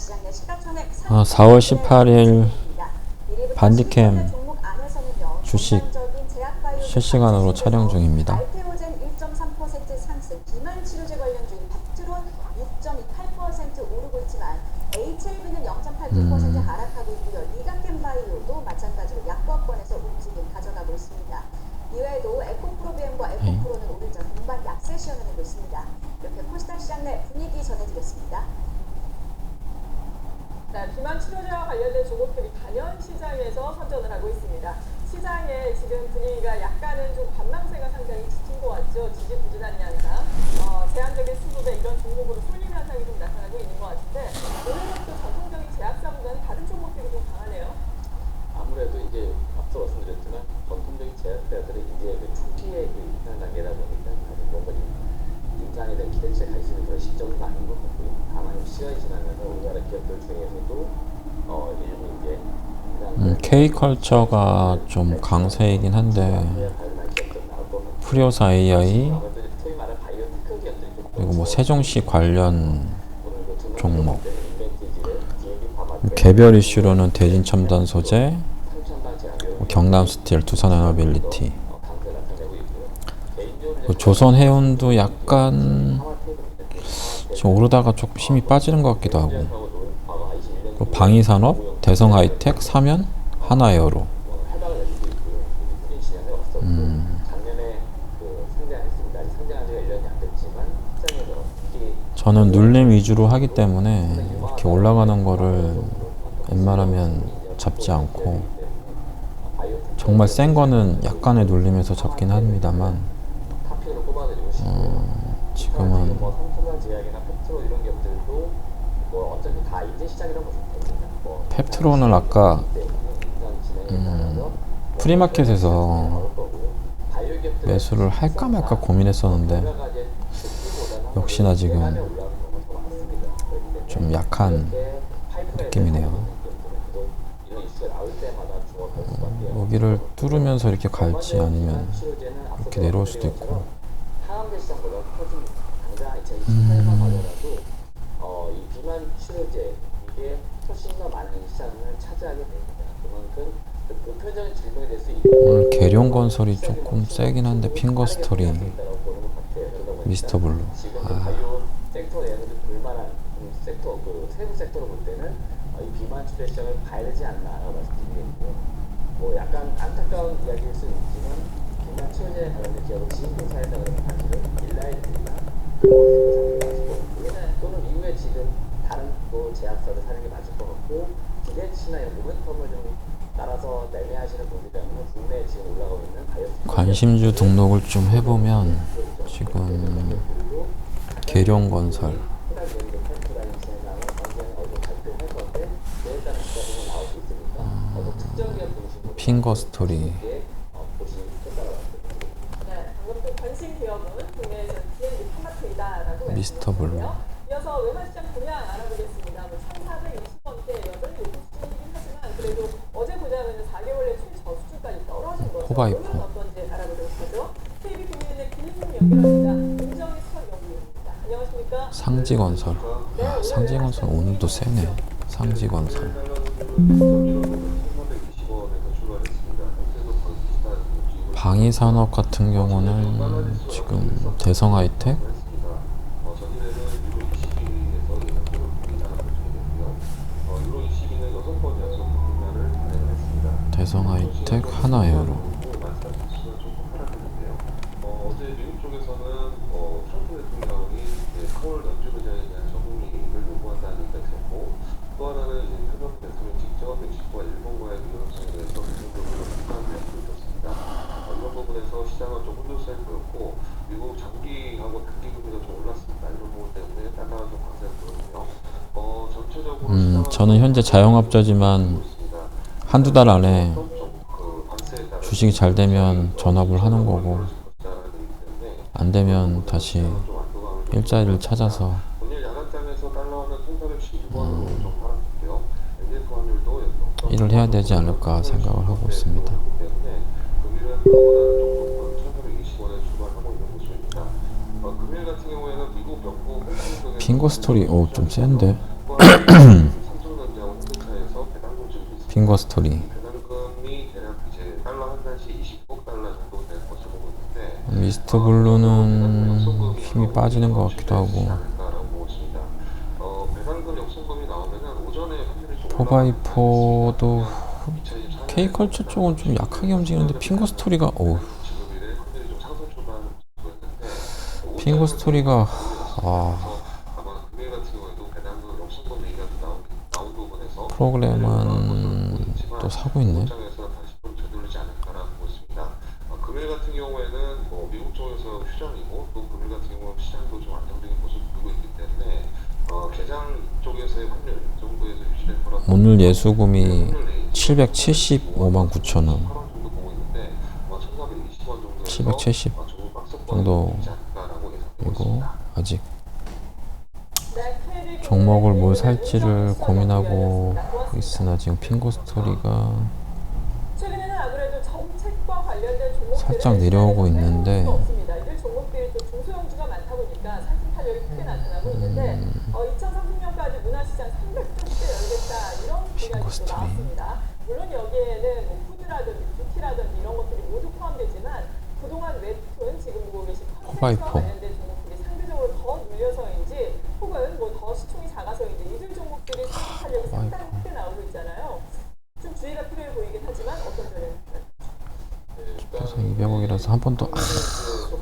4월 18일 반디캠 주식 실시간으로 촬영 중입니다. 알테오젠 1.3% 상승, 비만 치료제 관련 중인 펩트론 6.28% 오르고 있지만 HLB는 0.89% 하락하고 있고요. 리가켄바이오도 마찬가지로 약관권에서 움직임 가져가고 있습니다. 이외에도 에코프로비엠과 에코프로는 오늘 전 동반 약세 시연을 내고 있습니다. 이렇게 코스닥 시장 내 분위기 전해드렸습니다. 네, 비만 치료제와 관련된 종목들이 단연 시장에서 선전을 하고 있습니다. 시장에 지금 분위기가 약간은 좀 관망세가 상당히 짙은 것 같죠. 지지부진한 양상, 제한적인 수급에 이런 종목으로 쏠림 현상이 좀 나타나고 있는 것 같은데 오늘은 또 전통적인 제약사보다는 다른 종목들이 좀 강하네요. 아무래도 이제 앞서 말씀드렸지만 전통적인 제약사들은 이제 그 초기의 그 입상 단계다 보니까 아직 뭔가 임상에 대한 기대치가 갈 수 있는 그런 시점은 아닌 것 같고요. 다만 시간이 지나면서 우리나라 기업들 중에서도 일부 이제 K컬처가 좀 강세이긴 한데 프리오사 AI 그리고 뭐 세종시 관련 종목 개별 이슈로는 대진첨단 소재, 경남스틸, 두산에너빌리티, 조선해운도 약간 지금 오르다가 조금 힘이 빠지는 것 같기도 하고, 방위산업, 대성하이텍, 사면, 하나에어로. 저는 눌림 위주로 하기 때문에 이렇게 올라가는 거를 웬만하면 잡지 않고, 정말 센 거는 약간의 눌림에서 잡긴 합니다만, 지금은 펩트론을 아까 프리마켓에서 매수를 할까 말까 고민했었는데 역시나 지금 좀 약한 느낌이네요. 여기를 뚫으면서 이렇게 갈지 아니면 이렇게 내려올 수도 있고. 이 비만 치료제 이게 훨씬 더 많은 시장을 차지하게 됩니다. 그만큼 그 표적인 질병에 대해서 오늘 계룡건설이 조금 세긴 한데 핑거스토리, 미스터블루. 바이오 섹터 내에서 볼만한 섹터 그 세부 섹터로 볼 때는 이 비만 치료 시장을 봐야 되지 않나라고 말씀드리겠고, 뭐 약간 안타까운 이야기일 수는 있지만 비만 치료제 관련된 기업은 지인공사에서 그런 사실은 일라이트나 또는 이후에 지금 다른 또 제약사를 사는 게 맞을 것 같고, 기대치나 이런 모멘텀을 좀 따라서 매매하시는 분들 때문에 국내에 지금 올라가고 있는 바이오 관심주 등록을 좀 해보면 지금 계룡건설, 핑거스토리, 미스터블루. 이어서 외환시장 동향 알아보겠습니다. 1,420원대 여전히 높은 수준이긴 하지만 그래도 어제 보자면 4개월의 최저수준까지 떨어진 거죠. 포바이포. 오늘은 어떤지 알아보도록 하죠. KB금융의 김인님 연결합니다. 김정희 수석연구위원입니다. 안녕하십니까? 상지건설. 상지건설 오늘도 세네. 상지건설. 방위산업 같은 경우는 지금 대성하이텍, 대성하이텍, 하나에어로. 어제 미국 쪽에서는 트럼프 대통령이 서울 연주의장에 대한 적응을 요구한다는 얘기가 있었고, 또 하나는 트럼프 대통령 직접 멕시코와 일본과의 무역성에 대해서 긍정적으로 비판을 보여줬습니다. 이런 부분에서 시장은 좀 혼돈세를 보였고, 미국 장기하고 단기 금리가 좀 올랐습니다. 이런 부분 때문에 약간은 좀 강세가 보였고요. 전체적으로 저는 현재 자영업자지만 한두 달 안에 주식이 잘 되면 전업을 하는 거고, 안 되면 다시 일자리를 찾아서 일을 해야 되지 않을까 생각을 하고 있습니다. 핑거스토리 좀 센데 삼성전자와 현대차에서 배당금 주고 있습니다. 핑거 스토리. 배당금이 대략 이제 달러 한 단씩 20억 달러 정도 되는 것으로 보고 있는데 미스터 블루는 힘이 빠지는 것 같기도 하고. 배당금 역송금이 나오면은 오전에 확률이 좀 4x4도 2024년 K컬처 쪽은 좀 약하게 움직이는데 핑거 스토리가 어우, 지급일에 확률이 좀 상승 초반이었는데 핑거 스토리가 아마 금일 같은 경우에도 배당금 역송금 얘기가 나온 부분에서 프로그램은 또 사고 있네. 시장에서 다시 좀 되돌리지 않을까라고 보고 있습니다. 금일 같은 경우에는 뭐 미국 쪽에서 휴장이고 또 금일 같은 경우는 시장도 좀 안정적인 모습을 보이고 있기 때문에 개장 쪽에서의 확률 이 정도에서 유지될 거라고 오늘 예수금이 775만 9천 원, 8원 정도 보고 있는데 1,420원 정도에서 770 조금 빡석거리지 정도 않을까라고 예상되고 이고 있습니다. 아직 네, 종목을 뭘 살지를 고민하고 있으나 지금 핑거 스토리가 최근에는 아무래도 정책과 관련된 종목들은 살짝 내려오고 있는데 없습니다. 이들 종목들이 또 중소형주가 많다 보니까 상승 탄력이 크게 나타나고 있는데 2030년까지 문화시장 300%대 열겠다 이런 분야도 스토리. 나왔습니다. 물론 여기에는 뭐 푸드라든지 뷰티라든지 이런 것들이 모두 포함되지만 그동안 웹툰 지금 보고 계신 컨텐츠와 코바이포. 관련된 종목들이 상대적으로 더 눌려서인지 혹은 뭐 더 시총이 작아서인지 이들 종목들이 상승 탄력이 상당히 크게 나오고 있잖아요. 좀 주의가 필요해 보이긴 하지만 어떤 점에 그래서 200억이라서 한 번 더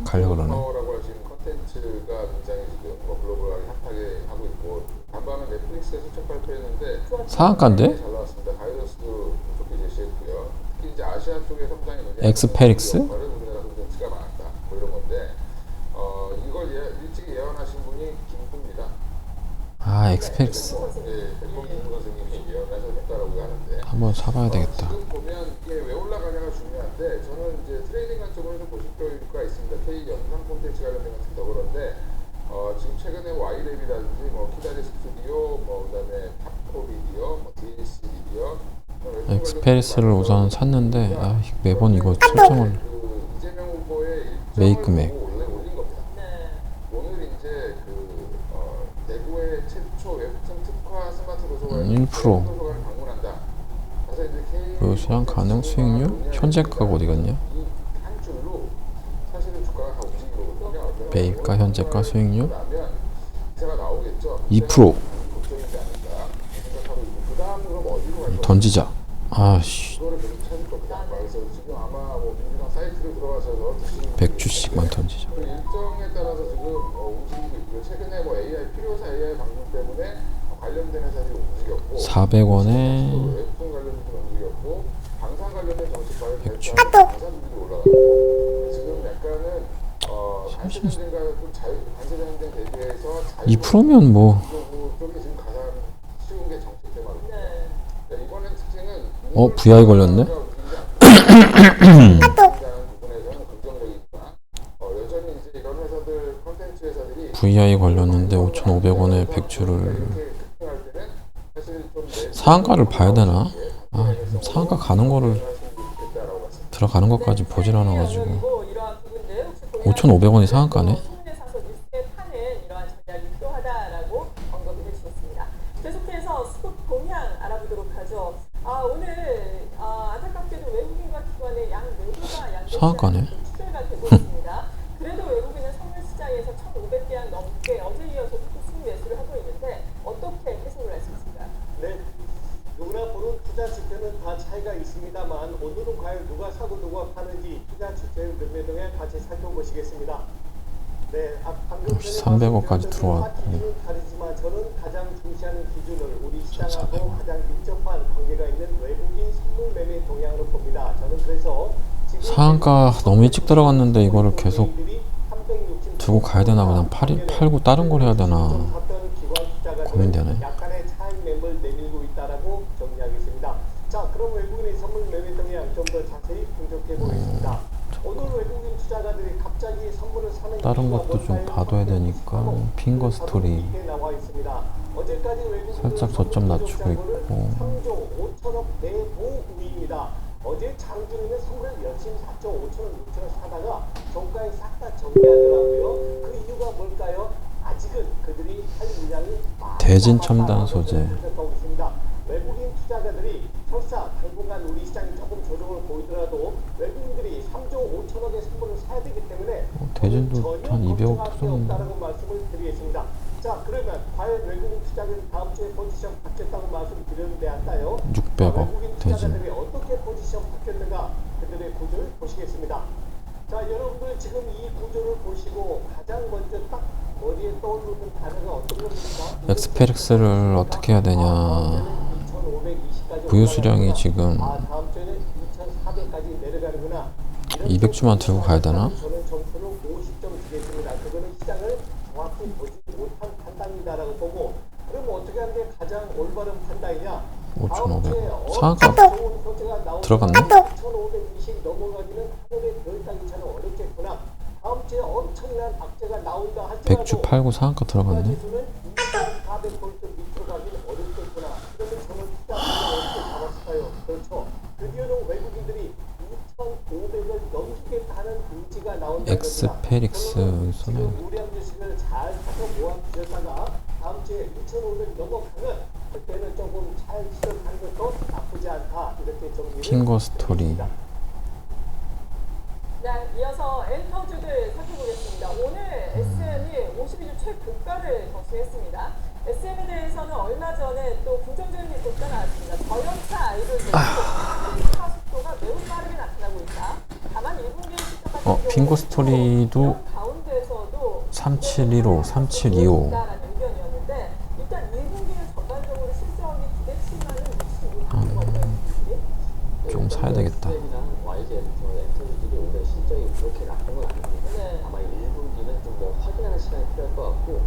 가려고 그러네. 라고 하시는 컨텐츠가 굉장히 지금 뭐 글로벌하게 핫하게 하고 있고 간밤에 넷플릭스에서 첫 발표했는데 상한가인데? 잘 나왔습니다. 가이더스도 좋게 제시했고요. 특히 이제 아시아 쪽의 성장이 굉장히 엑스페릭스? 우리나라 콘텐츠가 많았다. 뭐 이런 건데 이걸 일찍 예언하신 분이 김구입니다. 아, 엑스펙스 네, 백범 김구 선생님이 예언하셨다라고 하는데 한번 사봐야 되겠다. 지금 보면 이게 왜 올라가냐가 중요한데 저는 이제 트레이딩 관점으로 좀 보실 필요가 있습니다. K 영상 콘텐츠 관련된 것은 더 그런데 지금 최근에 와이랩이라든지 뭐 키다리 스튜디오 뭐 그다음에 팝코 비디오, 뭐 DLC 비디오 엑스페리스를 우선 샀는데 매번 이거 설정을 그 이재명 후보의 메이크맥. 올린 겁니다. 네. 오늘 이제 대구의 최초 웹툰 특화 스마트 도서관 1%. 도서관을 방문한다. 그래서 이제 K 그 시장 가능 수익률? 현재가가 어디 갔냐? 이한 줄로 사실은 주가가 다 움직이는 거거든요. 매입가, 현재가, 수익률? 그러면 기사가 나오겠죠. 2% 걱정이지 않을까 생각하고 있고 그 다음 그럼 어디로 갈 던지자. 아씨, 그거를 계속 찾을 겁니다. 그래서 지금 아마 뭐 민주당 사이트로 들어가셔서 드시는 100주씩만 던지자. 그 일정에 따라서 지금 움직이고 있고요. 최근에 뭐 AI 필요사 AI 방송 때문에 관련된 회사들이 움직였고 400원에 웹툰 관련주도 움직였고 방산 관련된 정책과의 백주. 방산주들이 올라가고 지금 약간은 반세전쟁과 좀 반세전 행정 대비해서 2%면 뭐 쪽이 지금 가장 쉬운 게 정책 테마입니다. 네. 이번엔 특징은 VI 걸렸네? 부분에서는 긍정적이지만 여전히 이제 이런 회사들 컨텐츠 회사들이 VI 걸렸는데 5,500원에 100주를 상한가를 봐야 되나? 상한가 가는 거를 들어가는 것까지 보질 않아가지고 5,500원이 상한가네? 손에 사서 뉴스에 파는 이러한 전략이 필요하다라고 언급을 해주셨습니다. 계속해서 수급 동향 알아보도록 하죠. 오늘 안타깝게도 외국인과 기관의 양 모두가 양대 상한가네. 추세가 되고 있습니다. 그래도 외국인은 선물 시장에서 1,500대양 넘게 어제 이어서 수급 매수를 하고 있는데 어떻게 해석을 할 수 있습니까? 네, 누구나 보는 투자 지표는 다 차이가 있습니다만 오늘은 과연 누가 사고 누가 파는지 투자 지표의 매매 등을 같이 살펴보시겠습니다. 네, 방금 역시 전에 300억까지 말씀드렸던 들어왔고. 기준은 다르지만 저는 가장 중시하는 기준을 우리 시장하고 가장 밀접한 관계가 있는 외국인 선물 매매 동향으로 봅니다. 저는 그래서 지금 상한가 너무 일찍 들어갔는데 이거를 계속 두고 가야 되나 그냥 팔고 다른 걸 해야 되나 고민되네. 약간의 차익 매물 내밀고 있다라고 정리하겠습니다. 자, 그럼 외국인의 선물 매매 동향 좀 더 자세히 분석해 보겠습니다. 오늘 외국인 투자가들이 갑자기 선물을 사는 다른 이유가 것도 좀 뭘까요? 봐둬야 되니까 핑거 스토리 이게 나와 있습니다. 어제까지 외국인들은 살짝 저점 낮추고 선물 있고 3조 5천억 내보 우위입니다. 어제 장중에는 선물을 열심히 4조 5천원 6천원 사다가 종가에 싹 다 정리하더라고요. 그 이유가 뭘까요? 아직은 그들이 팔 물량이 대진 첨단 소재. 있습니다. 외국인 투자자들이 설사 당분간 우리 시장이 조금 조정을 보이더라도 외국인들이 3조 5천억의 선물을 사야 되기 때문에 대진도 한 200억 걱정할 게 터졌는데. 없다라고 말씀을 드리겠습니다. 자, 그러면 과연 외국인 투자자들 다음 주에 포지션 바뀌었다고 말씀드렸는데 할까요? 600억 외국인 대진. 투자자들이 어떻게 포지션 바뀌었는가 그들의 구조를 보시겠습니다. 자, 여러분들 지금 이 구조를 보시고 가장 먼저 딱 머리에 떠오르는 단어가 어떤 겁니까? 엑스페릭스를 어떻게 해야 되냐. 2520까지 부유 수량이 지금 다음 주에는 2400까지 내려가는구나. 200주만 들고 가야 되나? 저는 점수를 50점 주겠습니다. 그거는 시장을 정확히 보지 못한 판단이다라고 보고, 그럼 어떻게 하는 게 가장 올바른 판단이냐? 5,500원. 상한가 들어갔네? 1520 넘어가기는 하늘의 별 따기처럼 어렵겠구나. 다음 주에 엄청난 박제가 나온다 할지라도 백주 팔고 상한가 들어갔네. 지수는 2400포인트 밑으로 가기는 어렵겠구나. 그러면 저는 투자를 어떻게 잡았을까요? 그렇죠. 드디어는 외국인들이 2500을 넘기겠다는 의지가 나온다는 엑스페릭스 겁니다. 손에 지금 우량 주식을 잘 사서 모아주셨다가 다음 주에 2500 넘어가면 그때는 조금 잘 시작하는 것도 나쁘지 않다. 이렇게 정리를 핑거 스토리. 드립니다. 네, 이어서 엔터주들 살펴보겠습니다. 오늘 SM이 52주 최고가를 거스했습니다. SM에 대해서는 얼마 전에 또 긍정적인 리포트가 나왔습니다. 저연차 아이돌 증가 속도가 매우 빠르게 나타나고 있다. 다만 1분기 실적 같은 경우는 핑거 스토리도 가운데서도 3715, 3725. 라는 의견이었는데 일단 1분기는 전반적으로 실적이 기대치 만은 미치지 못하는 것 같아요. 좀 사야 되겠다. 엔터주들이 올해 실적이 그렇게 나쁜 건 아닙니다. 네. 아마 1분기는 좀 더 확인하는 시간이 필요할 것 같고,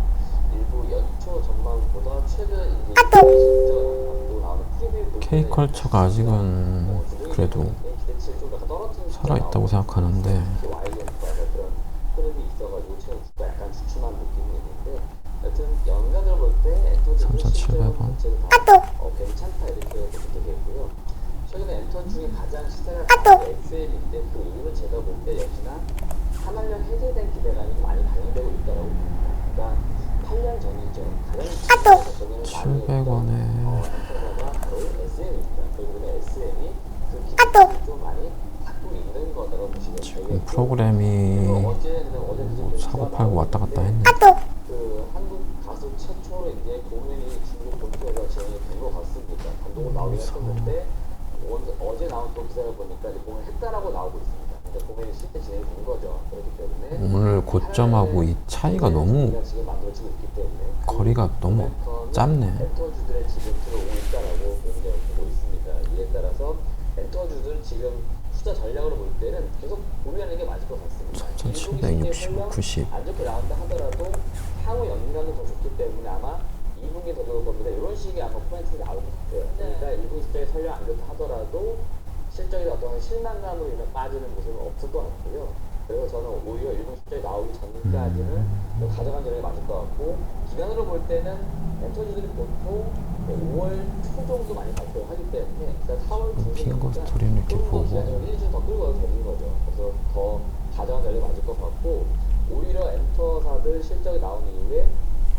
일부 연초 전망보다 최근 이제 실적 나오는 프리뷰 K컬처가 아직은 그래도 살아있다고 생각하는데 흐름이 있어가지고 최근 주가 약간 주춤한 느낌이 있는데, 여튼 연간으로 볼 때 엔터주들 3,700원. 괜찮다 이렇게 보시면 되겠고요. 최근에 엔터 중에 가장 시세가 강한 XL인데 그 이유는 제가 볼 때 역시나 산업령 해제된 기대감이 많이 반영되고 있다고 봅니다. 그러니까 8년 전이죠. 가장 700원에 엔터가 바로 SM입니다. 그리고 SM이 그 기대감을 좀 많이 갖고 있는 거라고 보시면 되겠고, 프로그램이 어제 사고 팔고 왔다 갔다 했네. 그 한국 가수 최초로 이제 공연이 중국 본토에서 진행이 된 것 같습니다. 단독으로 나오긴 했었는데 어제 나온 또 기사를 보니까 이제 공연을 했다라고 나오고 있습니다. 근데 공연이 실제 진행이 된 거죠. 그렇기 때문에 오늘 고점하고 이 차이가 너무 지금 만들어지고 있기 때문에 거리가 너무 짧네. 엔터주들의 지금 들어오고 있다라고 굉장히 보고 있습니다. 이에 따라서 엔터주들 지금 투자 전략으로 볼 때는 계속 고민하는 게 맞을 것 같습니다. 3765, 90. 안 좋게 나온다 하더라도 향후 연간은 더 좋기 때문에 아마 2분기 더 좋을 겁니다. 이런 식의 아마 포인트가 나올 것 같아요. 그러니까 1분기 실적이 설령 안 좋다 하더라도 실적이 어떤 실망감으로 인해 빠지는 모습은 없을 것 같고요. 그래서 저는 오히려 1분기 실적이 나오기 전까지는 좀 가져간 전략이 맞을 것 같고, 기간으로 볼 때는 엔터주들이 보통 5월 초 정도 많이 발표를 하기 때문에 4월 중순 핑거 스토리는 이렇게 보고 기간적으로 1주 더 끌고 가도 되는 거죠. 그래서 더 가져간 전략이 맞을 것 같고, 오히려 엔터사들 실적이 나온 이후에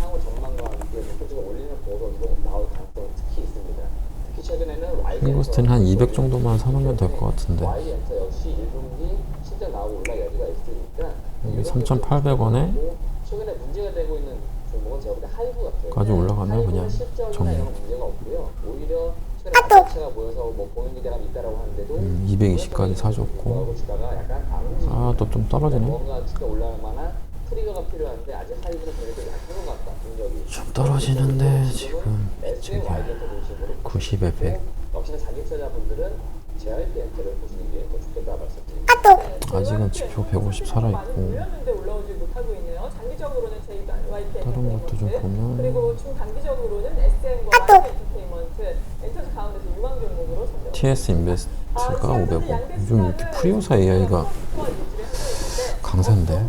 향후 전망과 함께 목표적으로 올리는 보도도 나올 가능성이 특히 있습니다. 특히 최근에는 핑거스트는 한 200 정도만 사놓으면 될 것 같은데. Y엔터 역시 1분기 실적 나오고 올라갈 여지가 있으니까 여기 3,800원에 최근에 문제가 되고 있는 종목은 제가 볼 때 하이브 같아요. 까지 올라가면 그냥 실적이나 정리. 이런 문제가 없고요. 오히려 최근에 가치가 보여서 뭐 공연 기대감이 있다라고 하는데도 220까지 사줬고. 주가가 약간 안 움직이고 아, 또 좀 떨어지네. 뭔가 주가 올라갈 만한 트리거가 필요한데 아직 하이브는 그래도 약한 것 같다. 능력이 좀 떨어지는데 지금 저기 90에 100. 역시나 자기 투자자분들은 JYP 엔터를 보시는 게 더 좋겠다 말씀드립니다. 아직은 지표 150 살아있고. 올렸는데 올라오지 못하고 있네요. 장기적으로는 JYP 다른 것도 좀 보면 그리고 중단기적으로는 SM과 YG 엔터테인먼트 엔터지 가운데서 유망 종목으로 선정. TS 인베스트가 500원. 요즘 이렇게 프리오사 AI가 강세인데.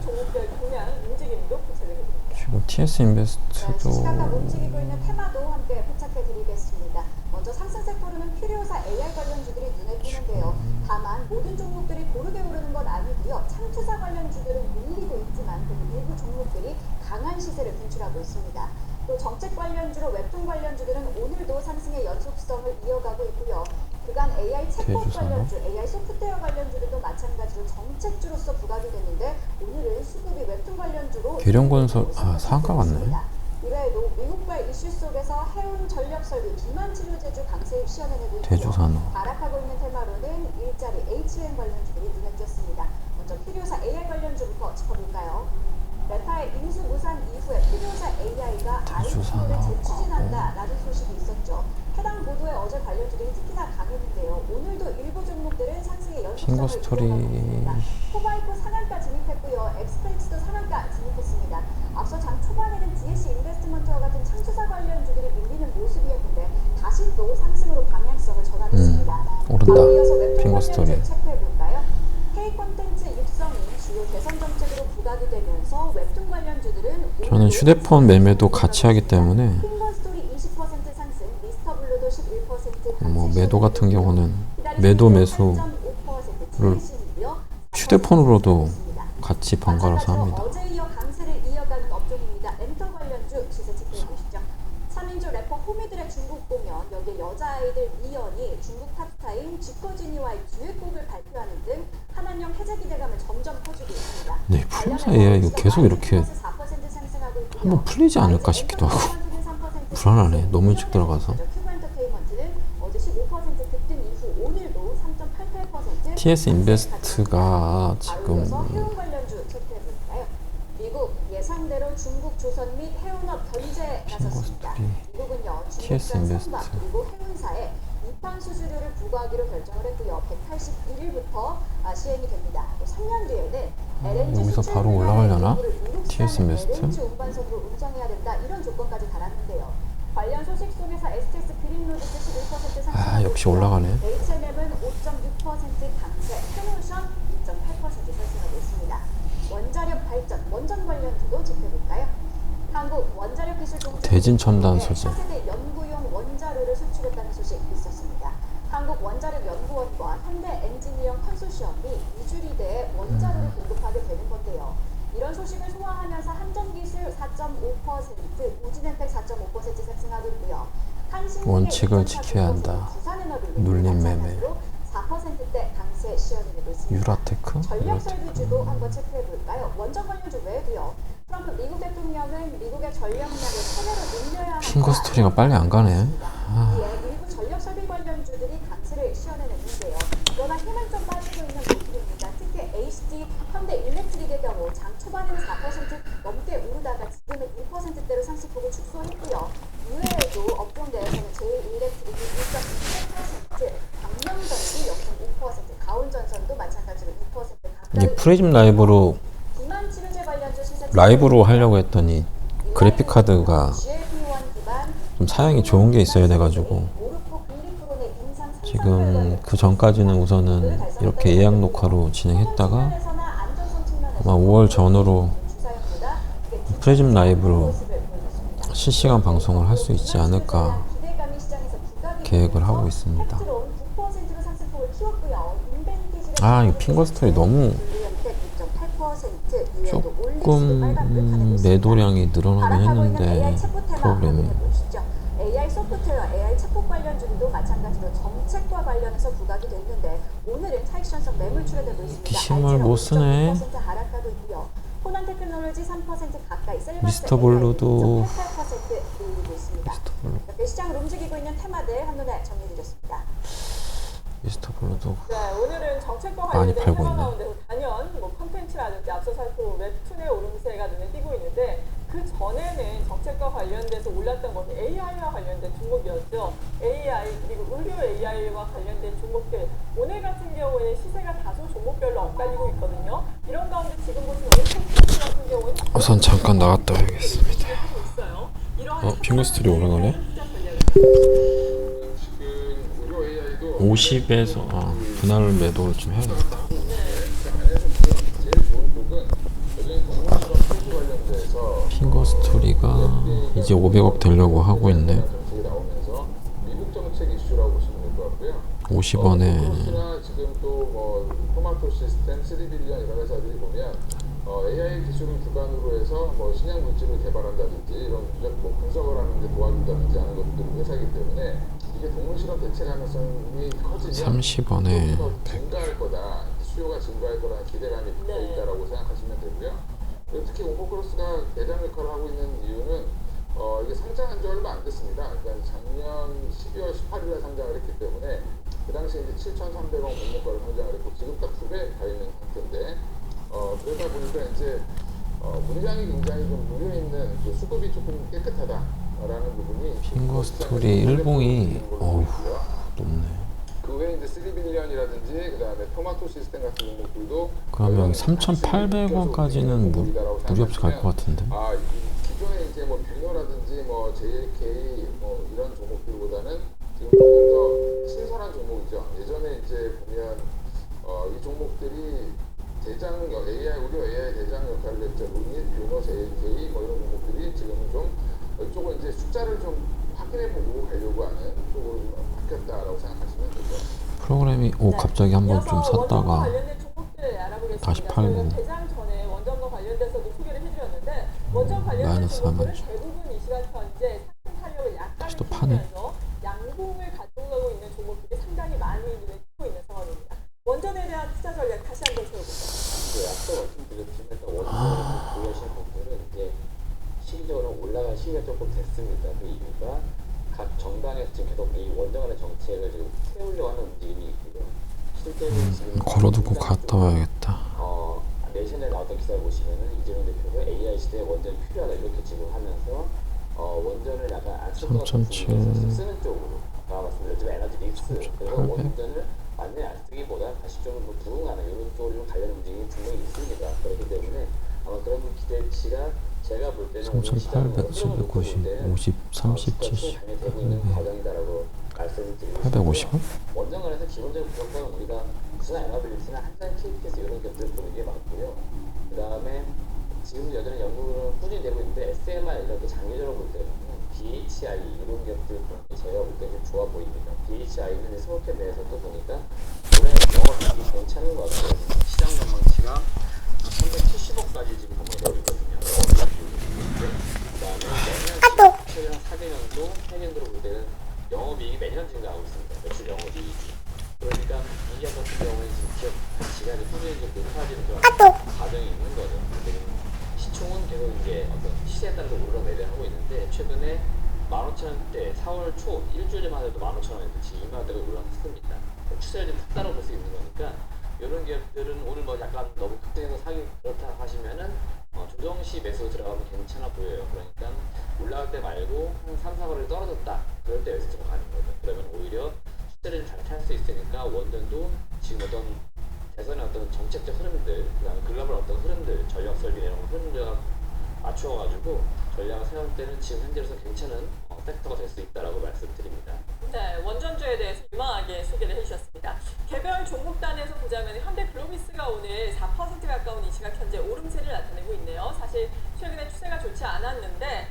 지금 TS 인베스트도 시간과 움직이고 있는 테마도 함께 포착해드리겠습니다. 먼저 상승 섹터로는 퓨리오사 AI 관련주들이 눈에 띄는데요. 다만 모든 종목들이 고르게 오르는 건 아니고요. 창투사 관련주들은 밀리고 있지만 그리고 일부 종목들이 강한 시세를 분출하고 있습니다. 또 정책 관련주로 웹툰 관련주들은 오늘도 상승의 연속성을 이어가고 있고요. 그간 AI 챗봇 대주사나? 관련주, AI 소프트웨어 관련주들도 마찬가지로 정책주로서 부각이 됐는데 오늘은 수급이 웹툰 관련주로 계룡건설 상가 같네. 이외에도 미국발 이슈 속에서 해운 전력설비 비만 치료제주 강세를 시연해내고 있고요. 대주사나? 하락하고 있는 테마로는 일자리 HM 관련주들이 눈에 띄었습니다. 먼저 필요사 AI 관련주부터 짚어볼까요? 메타의 인수 무산 이후에 필요사 AI가 IPO를 재추진한다라는 소식이 있었죠. 해당 보도에 어제 관련주들이 특히나 강했는데요. 오늘도 일부 종목들은 상승의 연속성을 핑거스토리. 이어가고 있습니다. 코바이코 상한가 진입했고요. 엑스프레스도 상한가 진입했습니다. 앞서 장 초반에는 DSC 인베스트먼트와 같은 창조사 관련주들이 밀리는 모습이었는데 다시 또 상승으로 방향성을 전환했습니다. 오른다. 바로 이어서 웹툰 핑거스토리. 관련주 체크해볼까요? K 콘텐츠 육성이 주요 대선 정책으로 부각이 되면서 웹툰 관련주들은 저는 휴대폰 매매도 같이 하기 때문에 핑거스토리 20% 상승, 미스터블루도 11% 뭐 매도 같은 경우는 매도 매수를 휴대폰으로도 같이 번갈아서 합니다. 어제 이어 강세를 이어가는 업종입니다. 엔터 관련주 시세 체크해 보시죠. 3인조 래퍼 호미들의 중국 공연, 여기에 여자아이들 미연이 중국 탑스타인 쥐코지니와의 듀엣곡을 발표하는 등 한한령 해제 기대감을 점점 퍼주고 있습니다. 네, 필요사 AI 이거 계속 이렇게 한번 풀리지 않을까 싶기도 하고 불안하네. 너무 일찍 들어가서. 큐브엔터테인먼트는 어제 15% 급등 이후 오늘도 3.88% TS 인베스트가 지금 해운 관련주 체크해볼까요? 미국 예상대로 중국 조선 및 해운업 견제 나섰습니다. 미국은요 TS 중국산 인베스트. 선박 그리고 해운사에 이판 수주료를 부과하기로 결정을 했고요. 181일부터 시행이 됩니다. 또 3년 뒤에는 LNG 여기서 수출 바로 올라가려나? 기구를 미국산 TS 인베스트? LNG 운반선으로 운송해야 된다 이런 조건까지 달았는데요. 관련 소식 속에서 STS 그린로드스 11% 상승. 역시 올라가네. H&M은 5.6% 강세, 페노션 2.8% 상승하고 있습니다. 원자력 발전, 원전 관련주도 체크해볼까요? 한국 원자력 기술 종족 대진 첨단 소재. 차세대 연구용 원자로를 수출했다는 소식 있었습니다. 한국 원자력 연구원과 현대 엔지니어 컨소시엄이 이주리대에 원자로를 공급하게 되는 건데요. 이런 소식을 소화하면서 한전기술 4.5%, 우진엔텍 4.5% 상승하고 있고요. 원칙을 지켜야 한다. 눌림 매매. 4%대 강세 시연이 되고 있습니다. 유라테크? 전력 설비주도 한번 체크해 볼까요? 원전 관련주 외에도요. 트럼프 미국 대통령은 미국의 전력량을 최대로 늘려야 한다. 핑거스토리가 빨리 안 가네. 이에 일부 전력 설비 관련주들이 강세를 시연해냈는데요. 그러나 힘은 좀 빠지고 있는 모습입니다. 특히 HD, 현대 일렉트릭의 경우 장 초반에는 4% 넘게 오르다가 지금은 1%대로 상승폭을 축소했고요. 이외에도 업종대에서는 제일일렉트릭이 1.2%, 강명전기 0.5%, 가온전선도 마찬가지로 2% 가까이. 이 프리즘 라이브로 비만 치료제 관련주 시세 라이브로 하려고 했더니 그래픽 카드가 GLP-1 기반 좀 사양이 좋은 게 있어야 돼가지고 오르포 글리프론의 인상 상승 지금 그 전까지는 우선은 이렇게 예약 녹화로 진행했다가 결과에서나 안전성 측면에서 아마 5월 전후로 주사형보다 이게 프리즘 라이브로 모습을 보여줬습니다. 실시간 방송을 할 수 있지 않을까 기대감이 시장에서 부각이 계획을 하고 되면서 있습니다. 팩트론 9%로 상승폭을 키웠고요. 인벤티지를 이 핑거스토리 너무 조금 매도량이 늘어나긴 했는데 프로그램이 AI 소프트웨어, AI 챗봇 관련주도 마찬가지로 정책과 관련해서 부각이 됐는데 오늘은 차익실현성 매물 출회되고 있습니다. 힘을 못 쓰네. 5% 하락하고 있고요. 호난 테크놀로지 3% 가까이, 미스터 블루도 8% 오르고 있습니다. 시장을 움직이고 있는 테마들 한눈에 정리드렸습니다. 미스터 블루도 네, 오늘은 정책과 많이 관련된 팔고 테마 있네. 가운데 단연 콘텐츠라든지 앞서 살펴본 웹툰의 오름세가 눈에 띄고 있는데 그 전에는 정책과 관련돼서 올랐던 것은 AI와 관련된 종목이었죠. AI 그리고 의료 AI와 관련된 종목들 오늘 같은 경우에는 시세가 다소 종목별로 엇갈리고 있거든요. 이런 가운데 지금 보시면 오늘 콘텐츠 같은 경우는 우선 잠깐 나갔다 와야겠습니다. 있어요. 이러한 핑거스토리 올라가네? 지금 의료 AI도 50에서 분할 매도를 좀 해야겠다. 제일 좋은 쪽은 여전히 동물처럼 소수 관련돼서 핑거스토리가 이제 500억 되려고 하고 있네. 정책이 나오면서 미국 정책 이슈라고 보시면 될 것 같고요. 50원에 포토스나 지금 또 뭐 토마토 시스템, 3D빌리언 이런 회사들이 보면 AI 기술을 기반으로 해서 뭐 신약 물질을 개발한다든지 이런 뭐 분석 이제 도와준다든지 하는 것들이 회사이기 때문에 이게 동물 실험 대체 가능성이 커지면 30원에 더 증가할 거다, 수요가 증가할 거라는 기대감이 네. 있다라고 생각하시면 되고요. 그리고 특히 온코크로스가 대장 역할을 하고 있는 이유는 이게 상장한 지 얼마 안 됐습니다. 그러니까 작년 12월 18일에 상장을 했기 때문에 그 당시에 이제 7,300원 공모가를 상장을 했고 지금 딱 2배 가 있는 상태인데 그러다 보니까 이제 물량이 굉장히 좀 누려 있는 그 수급이 조금 깨끗하다라는 부분이 핑거스토리 일봉이 어우 높네. 그 외에 이제 3빌리언이라든지 그 다음에 토마토 시스템 같은 종목들도 그러면 3,800원까지는 무리 없이 갈 것 같은데. 기존에 이제 뭐 뷰노라든지 뭐 JLK 뭐 이런 종목들보다는 지금 조금 더 신선한 종목이죠. 예전에 이제 보면 이 종목들이 대장 AI 우리 AI 대장 역할을 했죠. 루닛, 뷰노, JLK 뭐 이런 종목들이 지금은 좀 이쪽은 이제 숫자를 좀 확인해보고 가려고 하는 쪽으로 좀 바뀌었다라고 생각하시면 되죠. 프로그램이 갑자기 한번 좀 이어서 원전과 샀다가 관련된 종목들 알아보겠습니다. 다시 팔고. 저희가 대장 전에 원전과 관련돼서도 소개를 해드렸는데 원전 관련된 마이너스 종목들은 4만 주. 대부분 이 시간 현재 상승 탄력을 약간 다시 또 파네. 피면서 양봉을 가져가고 있는 종목들이 상당히 많이 눈에 띄고 있는 상황입니다. 원전에 대한 투자 전략 다시 한번 세워보죠. 앞서 말씀드렸지만 원전을 보유하신 분들은 이제 시기적으로 올라간 시기가 조금 됐습니다. 그 이유가 각 정당에서 지금 계속 이 원전 간의 정책을 지금 세우려고 하는 움직임이 있고요. 실제로 지금 걸어두고 갔다 와야겠다. 내신에 나왔던 기사를 보시면은 이재명 대표가 AI 시대에 원전이 필요하다 이렇게 지금 하면서 원전을 약간 안 쓸 것 같은 3.7 쓰는 쪽으로 말씀드렸지만 에너지 믹스 그리고 800? 원전을 완전히 안 쓰기보다 다시 좀 부응하는 이런 쪽으로 좀 관련 움직임이 분명히 있습니다. 그렇기 때문에 아마 그런 기대치가 제가 볼 때는 3,800, 790, 50, 30, 70, 되고 있는 과정이다라고 말씀드리고 850원? 원전관에서 기본적인 구성과는 우리가 무슨 에너빌리티나 한산 KPS 이런 것들 보는 게 많고요. 그 다음에 지금 여전히 연구는 꾸준히 되고 있는데 SMR 이렇게 장기적으로 볼 때는 BHI 이런 기업들 보는 게 제가 볼 때는 좋아 보입니다. BHI는 스몰캡 내에서 또 보니까 올해 영업이익이 괜찮은 것 같아요. 시장 전망치가 370억까지 지금 전망되고 있거든요. 그 다음에 내년 최근 4개년도 해년도로 볼 때는 영업이익이 매년 증가하고 있습니다. 매출 영업이익이. 그러니까 이 기업 같은 경우에는 지금 기업 가치가 꾸준히 높아지는 그런 과정이 있는 거죠. 시총은 계속 이제 어떤 시세에 따라서 오르락내리락 하고 있는데 최근에 15,000원대 4월 초 일주일 전만 해도 15,000원에 지금 2만원대가 올라갔습니다. 추세를 좀 탔다고 볼 수 있는 거니까 이런 기업들은 오늘 뭐 약간 너무 급등해서 사기 그렇다 하시면은 조정시 매수 들어가면 괜찮아 보여요. 그러니까 올라갈 때 말고 한 3, 4거래를 떨어졌다. 그럴 때 매수 들어가는 거죠. 그러면 오히려 시세를 잘 탈 수 있으니까 원전도 지금 어떤 대선의 어떤 정책적 흐름들, 그다음에 글로벌 어떤 흐름들, 전략 설계 이런 흐름들 맞추어가지고 전략을 세울 때는 지금 현재로서 괜찮은 팩터가 될 수 있다라고 말씀드립니다. 네, 원전주에 대해서 유망하게 소개를 해주셨습니다. 개별 종목단에서 보자면 현대글로비스가 오늘 4% 가까운 이 시각 현재 오름세를 나타내고 있네요. 사실 최근에 추세가 좋지 않았는데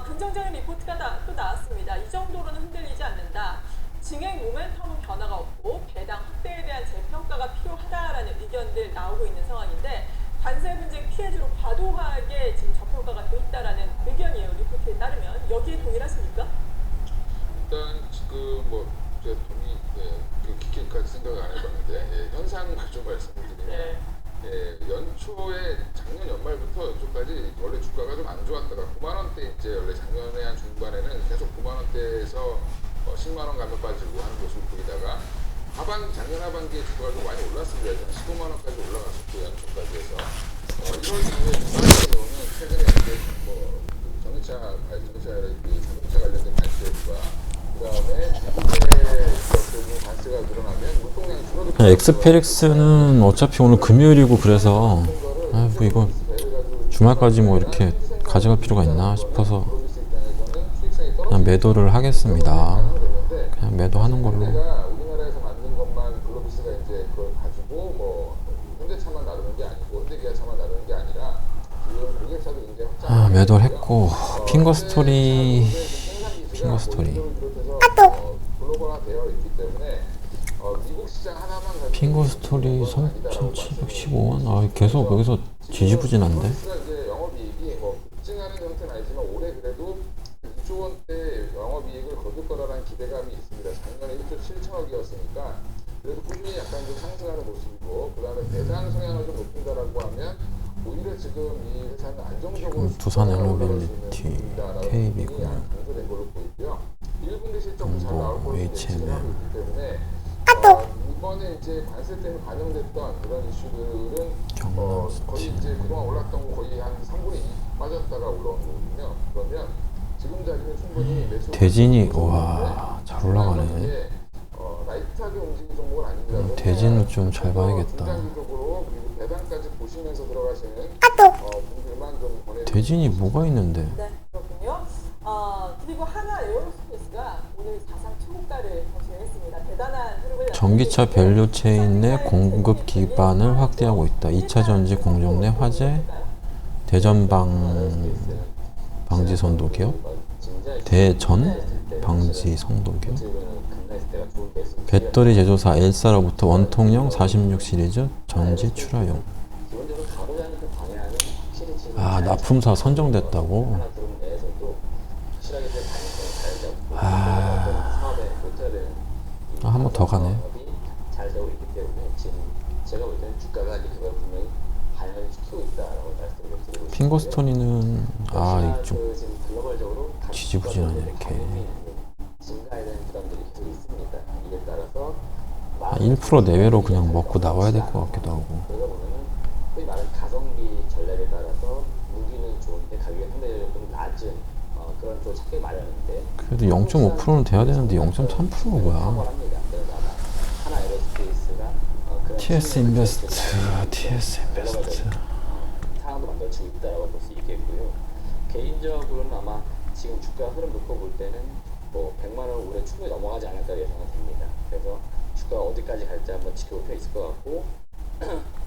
긍정적인 리포트가 또 나왔습니다. 이 정도로는 흔들리지 않는다. 증액 모멘텀은 변화가 없고 배당 확대에 대한 재평가가 필요하다라는 의견들 나오고 있는 상황인데 관세 분쟁 피해주로 과도하게 지금 저평가가 돼 있다라는 의견이에요. 리포트에 따르면 여기에 동일하십니까? 일단 지금 뭐 제가 깊게까지 생각을 안 해봤는데 현상을 좀 말씀을 드리면 연초에 작년 연말부터 연초까지 원래 주가가 좀 안 좋았다가 9만 원대 이제 원래 작년에 한 중반에는 계속 9만 원대에서 10만 원 가면 빠지고 하는 모습을 보이다가 작년 하반기에 주가가 좀 많이 올랐습니다. 한 15만 원까지 올라갔었고 연초까지 해서 1월 이후에 주가 같은 경우는 최근에 이제 뭐 자동차 관련된 관세가 그다음에 미국의 관세가 늘어나면 유통량이 줄어들 엑스페릭스는 어차피 오늘 금요일이고 그래서 뭐 이거 주말까지 뭐 이렇게 가져갈 필요가 있나 싶어서 그냥 매도를 하겠습니다. 그냥 매도하는 걸로. 우리나라에서 만든 것만 글로비스가 이제 그걸 가지고 뭐 현대차만 나르는 게 아니고 현대기아차만 나르는 게 아니라 지금 고객차도 굉장히 확장. 매도를 했고 핑거스토리 글로벌화되어 있기 때문에 미국 시장 하나만 가지고 핑거스토리 3,715원. 계속 여기서 지지부진한데. 이제 영업이익이 뭐 급증하는 형태는 아니지만 올해 그래도 2조 원대 거둘 거라는 기대감이 있습니다. 작년에 1조 7천억이었으니까 그래도 꾸준히 약간 좀 상승하는 모습이고, 그 다음에 배당 성향을 좀 높인다라고 하면 오히려 지금 이 회사는 안정적으로 두산 올라갈 수 있는 엘모빌리티, 부분이다라는 KB군, 부분이 강조된 걸로 보이고요. 1분기 실적도 잘 나올 걸로 예측을 HMM. 하고 있기 때문에 이번에 이제 관세 때문에 반영됐던 그런 이슈들은 거의 이제 그동안 올랐던 거 거의 한 3분의 2 빠졌다가 올라온 거거든요. 그러면 지금 자리는 충분히 매수 대진이 와 잘 올라가네. 라이트하게 움직이는 종목은 아닙니다. 대진을 좀 잘 봐야겠다. 중장기적으로 그리고 배당까지 보시면서 들어가시는 분들만 좀 권해. 대진이 뭐가 있는데? 네, 그렇군요. 그리고 하나 에어로스페이스가 오늘 사상 최고가를 경신했습니다. 대단한 흐름을 전기차 밸류체인 내 공급 기반을 확대하고 있다. 2차 전지 공정 내 화재 대전 방지 선도 기업, 대전 방지 선도 기업, 배터리 제조사 엘사로부터 원통형 46 시리즈 전지 출하용. 기본적으로 가고자 하는 그 방향은 확실히 지금 아, 납품사 선정됐다고. 하나 들은 내에서도 확실하게 그 방향성을 잘 잡고 어떤 사업에 못해야 되는 이 한 번 더 가네. 사업이 잘 되고 있기 때문에 지금 제가 볼 때는 주가가 이제 그걸 분명히 반영을 시키고 있다라고 말씀을 드리고 있습니다. 핑거스토니는 역시나 좀 그 지금 글로벌적으로 지지부진하네, 이렇게. 증가에 대한 부담들이 계속 있습니다. 이에 따라서 1% 내외로 그냥 먹고 나와야 될 것 같기도 하고. 그러다 보면은 소위 말하는 가성비 전략에 따라서 무기는 좋은데 가격이 상대적으로 좀 낮은 그런 쪽 찾기 마련인데 그래도 0.5%는 돼야 되는데 0.3%가 뭐야? 탁월합니다. 그래서 아마 하나 에어로스페이스가 그런 TS 인베스트, TS 글로벌적인 인베스트. 상황도 만들어지고 있다라고 볼 수 있겠고요. 개인적으로는 아마 지금 주가 흐름 놓고 볼 때는 뭐 100만 원 올해 충분히 넘어가지 않을까 예상은 됩니다. 그래서 주가 어디까지 갈지 한번 지켜볼 필요 있을 것 같고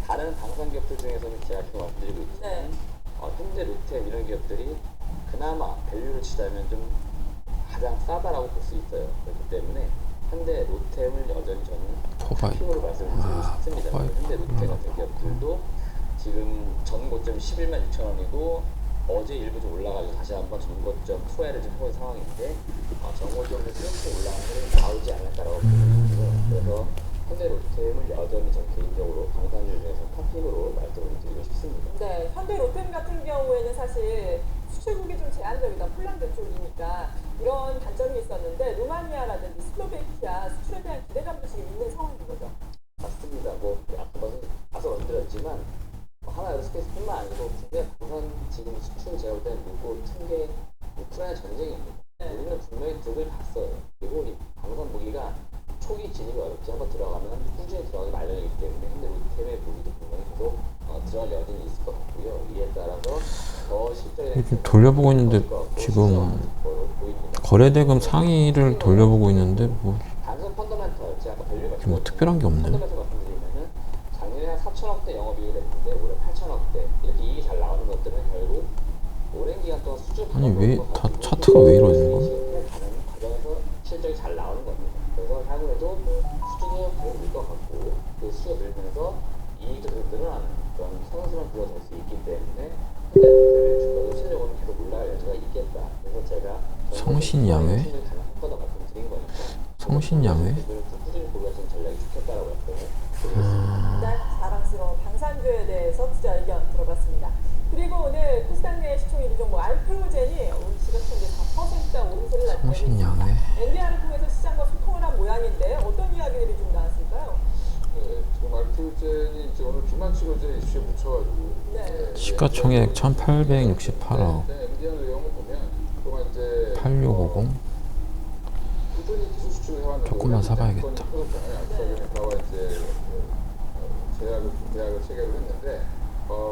다른 방산 기업들 중에서는 제가 계속 말씀드리고 있지만 네. 현대, 롯데 이런 기업들이 그나마 밸류를 치자면 좀 가장 싸다라고 볼 수 있어요. 그렇기 때문에 현대, 롯데를 여전히 저는 포바이. 픽으로 말씀드리고 싶습니다. 포바이. 현대, 롯데 같은 기업들도 지금 전 고점 11만 6천 원이고 어제 일부 좀 올라가지고 다시 한번 전고점 투하를 좀 해본 상황인데 전고점을 이렇게 올라가는 흐름이 나오지 않을까라고 보거든요. 그래서 현대 롯데를 여전히 전 개인적으로 방산주 중에서 탑픽으로 말씀을 드리고 싶습니다. 네, 현대 롯데м 같은 경우에는 사실 수출국이 좀 제한적이다. 폴란드 쪽이니까 이런 단점이 있었는데 루마니아라든지 슬로베키아 수출에 대한 기대감도 지금 있는 상황인 거죠. 맞습니다. 뭐 앞서 말씀드렸지만 하나 에어로스페이스뿐만 아니고 국내 방산 지금 수출 제가 볼 때는 무고 튼게 우크라이나 전쟁입니다. 우리는 분명히 득을 봤어요. 그리고 이 방산 무기가 초기 진입이 어렵지 한번 들어가면 꾸준히 들어가기 마련이기 때문에 현대 롯데의 무기도 분명히 계속 들어갈 여진이 있을 것 같고요. 이에 따라서 더 실적에 이렇게 돌려보고 있는데 지금 거래대금 상위를 돌려보고 있는데 뭐 단순 펀더멘털 제가 아까 밸류 뭐 특별한 게 없네. 펀더멘털 말씀드리면은 작년에 한 4천억대 영업이익을 냈는데 올해 8천억대 이렇게 이익이 잘 나오는 것들은 결국 오랜 기간 동안 수준 아니 왜 다 차트가 왜 이러는 거야? 가는 과정에서 실적이 잘 나오는 겁니다. 그래서 향후에도 수주도 계속 늘 것 같고 그 수주가 늘면서 이익도 계속 늘어나는 그런 선순환 구조가 될 수 있기 때문에 그 주가도 실적으로는 계속 올라갈 여지가 있겠다. 그래서 제가 성신양회? 가능한 거다 말씀드린 거니까 성신양회? 꾸준히 보유하시는 전략이 좋겠다라고 말씀을 네, 자랑스러운 방산주에 대해서 투자 의견 들어봤습니다. 그리고 오늘 코스닥 내 시총 1위 종목 알테오젠이 오늘 시각 현재 4% 오름세를 나타내고 있습니다. 성신양회? 엔디아를 통해서 시장과 소통을 한 모양인데 어떤 이야기들이 좀 나왔을까요? 지금 알테오젠이 이제 오늘 비만 치료제 이슈에 묻혀가지고 네. 시가총액 1868억, 엔디아 내용을 보면 그동안 이제 8650. 꾸준히 기술 수출을 해왔는데 조금만 사봐야겠다. 알파견에다가 이제 계약을 체결을 했는데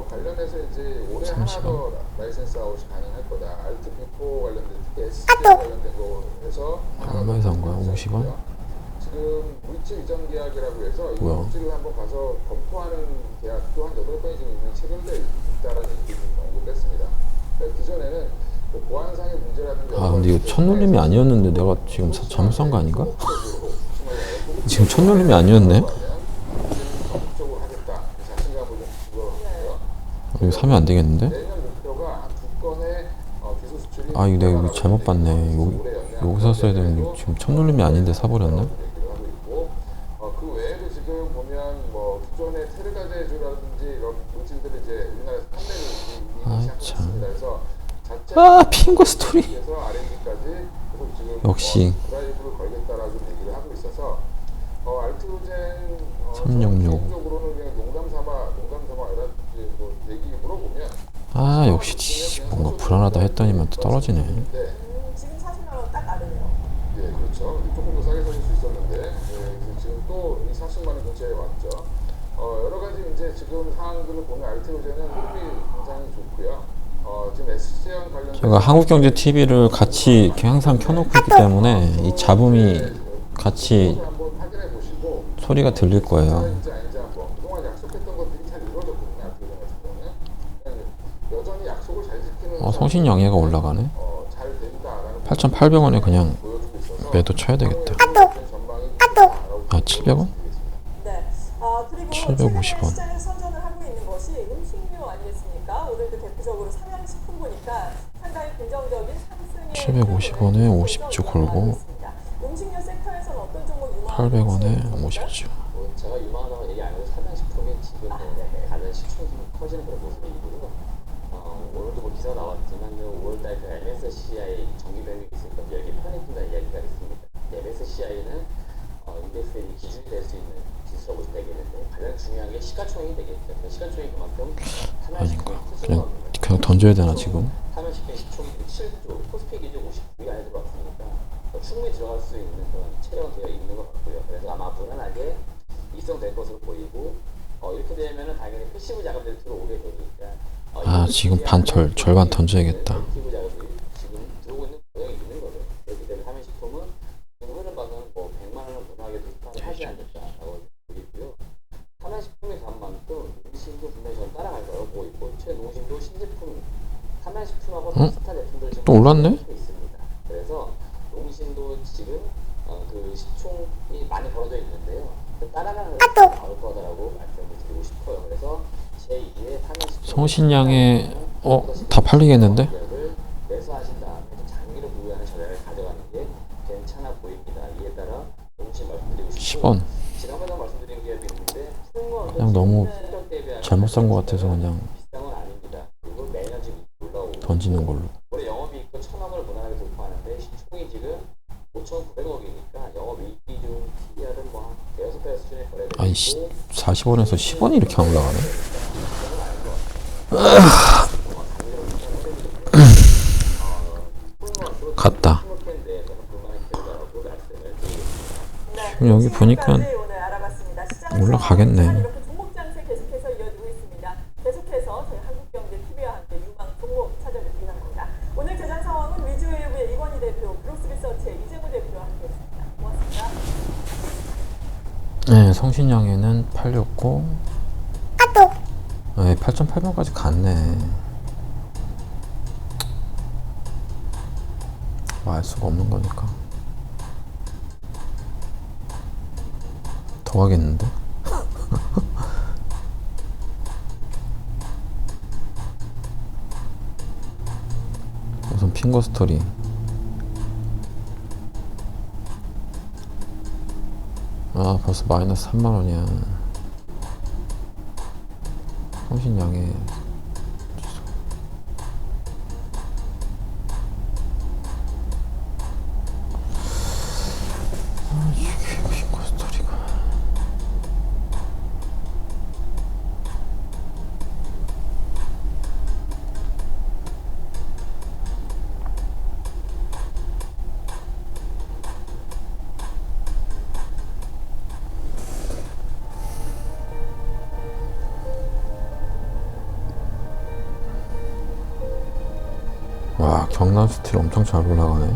관련해서 이제 올해 하나 30원. 더 라이센스 아웃이 가능할 거다. RTP4 관련된 특히 SK 관련된 거 해서 얼마에 산 거야? 50원? 지금 물질 이전 계약이라고 해서 이 뭐야? 물질을 한번 가서 검토하는 계약도 한 8건이 지금 이미 체결되어 있다라는 얘기를 좀 언급했습니다. 그러니까 기존에는 뭐 보안상의 문제라든지 아 근데 이거 첫놀림이 아니었는데 내가 지금 잘못 산 거 아닌가? 지금 첫놀림이 아니었네? 적극적으로 하겠다. 자신감을 좀 주고요. 이거 사면 안 되겠는데? 내년 목표가 두 건의 기술 수출이 아 이거 내가 이거 잘못 봤네. 올해 여기 연내 여기서 써야 되는 지금 첫눌림이 아닌데 사버렸네. 얘기를 하고 있고 그 외에도 지금 보면 뭐 기존의 테르가제주라든지 이런 물질들이 이제 우리나라에서 판매를 이미 시작했습니다. 그래서 자체 핑거 스토리. 에서 R&D까지 그리고 지금 역시. 드라이브를 걸겠다라고 얘기를 하고 있어서 알트로젠 366. 개인적으로는 그냥 농담 삼아 아니라 이제 뭐 얘기 물어보면 역시 뭔가 불안하다 했더니만 또 떨어지네. 지금 40만 원 딱 아래네요. 예, 그렇죠. 조금 더 싸게 사실 수 있었는데 그래서 지금 또 이 40만 원 근처에 왔죠. 여러 가지 이제 지금 상황들을 보면 알트로젠은 흐름이 굉장히 좋고요. 지금 SC형 관련 제가 한국경제 TV를 같이 이렇게 항상 켜놓고 있기 때문에 이 잡음이 같이 한번 확인해 보시고 소리가 들릴 거예요. 아닌지 한번 그동안 약속했던 것들이 잘 이루어졌거든요. 알트로젠 같은 경우는 여전히 약속을 잘 지키는 성신양해가 올라가네. 잘 된다라는 8,800원에 그냥 보여주고 있어서 매도 쳐야 되겠다. 전망이 700원? 네. 그리고 750원. 최근에 시장에서 선전을 하고 있는 것이 음식료 아니겠습니까? 오늘도 대표적으로 삼양식품 보니까 상당히 긍정적인 상승의 750원에 50주 걸고 음식료 섹터에서는 어떤 종목 유망? 800원에 50주. 제가 유망하다고 얘기 안 해도 삼양식품이 지금 가는 시총이 커지는 그런 모습이고요. 오늘도 뭐 기사 나왔지만 5월달 그 MSCI 정기 변경이 있으니까 여기 편입된다는 이야기가 있습니다. MSCI는 인덱스의 기준이 될 수 있는 지수라고 되겠는데 가장 중요한 게 시가총액이 되겠죠. 시가총액이 그만큼 삼양식품이 그냥 던져야 되나 지금? 삼양식품 시총이 7조, 코스피 기준 59위 안에 들어왔으니까 충분히 들어갈 수 있는 그런 체력은 되어 있는 것 같고요. 그래서 아마 무난하게 입성될 것으로 보이고 이렇게 되면은 당연히 패시브 자금들이 들어오게 되니까 지금 절반 던져야겠다. 패시브 자금들이 지금 들어오고 있는 모양이 있는 거죠. 그렇기 때문에 삼양식품은 지금 흐름 봐서는 뭐 100만 원을 무난하게 도달을 하지 않겠다라고 보이고요. 삼양식품이 간 만큼 농심도 분명히 전 따라갈 거라고 보이고 최농심도 신제품 삼양식품하고 비슷한 제품들 지금 또 올랐네? 있습니다. 그래서 농심도 지금 그 시총이 많이 벌어져 있는데요. 따라가는 것이 나올 거다라고 말씀을 드리고 싶어요. 그래서 제2의 삼양식품 성신양해 다 팔리겠는데? 매수하신 다음에 좀 장기로 보유하는 전략을 가져가는 게 괜찮아 보입니다. 이에 따라 농심 말씀드리고 싶고 10원. 지난번에 말씀드린 게 있는데 그냥 너무 잘못 산 것 같아서 그냥 비싼 건 아닙니다. 그리고 매년 지금 올라오고 던지는 걸로. 올해 영업이익도 1,000억을 무난하게 돌파하는데 시총이 지금 5,900억이니까 영업이익 기준 PER은 뭐 대여섯 배 수준의 거래되고 아니 40원에서 10원이 이렇게 안 올라가네. 갔다. 지금 여기 보니까 올라가겠네. 이렇게 종목 장세 계속해서 이어지고 있습니다. 계속해서 저희 한국경제TV와 함께 유망 종목 찾아뵙긴 합니다. 오늘 제작 상황은 위즈웨이브의 이건희 대표, 브룩스리서치의 이재모 대표와 함께했습니다. 고맙습니다. 네, 성신양해는 팔렸고 8,800원까지 갔네. 알 수가 없는 거니까. 더 하겠는데? 우선 핑거 스토리. 벌써 마이너스 3만원이야. 성신양해. 이게 핑거 스토리가. 와, 경남 스틸 엄청 잘 올라가네.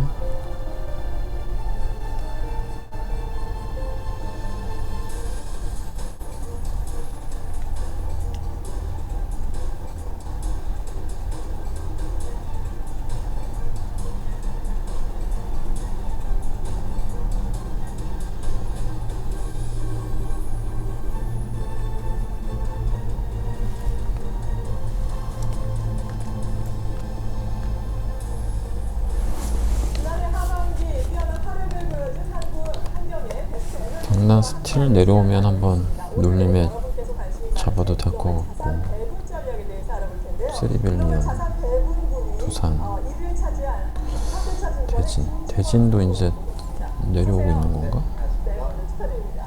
난 스틸 내려오면 한번 눌림에 여러분께서 관심이 잡아도 될 것 많으신 자산 같고. 배분 전략에 대해서 알아볼 텐데요. 쓰리빌리언, 그러면 자산 배분군이 두산, 1위를 차지한 현대차증권의 대진도 이제 내려오고 있는 건가? 네, 오늘 축하드립니다.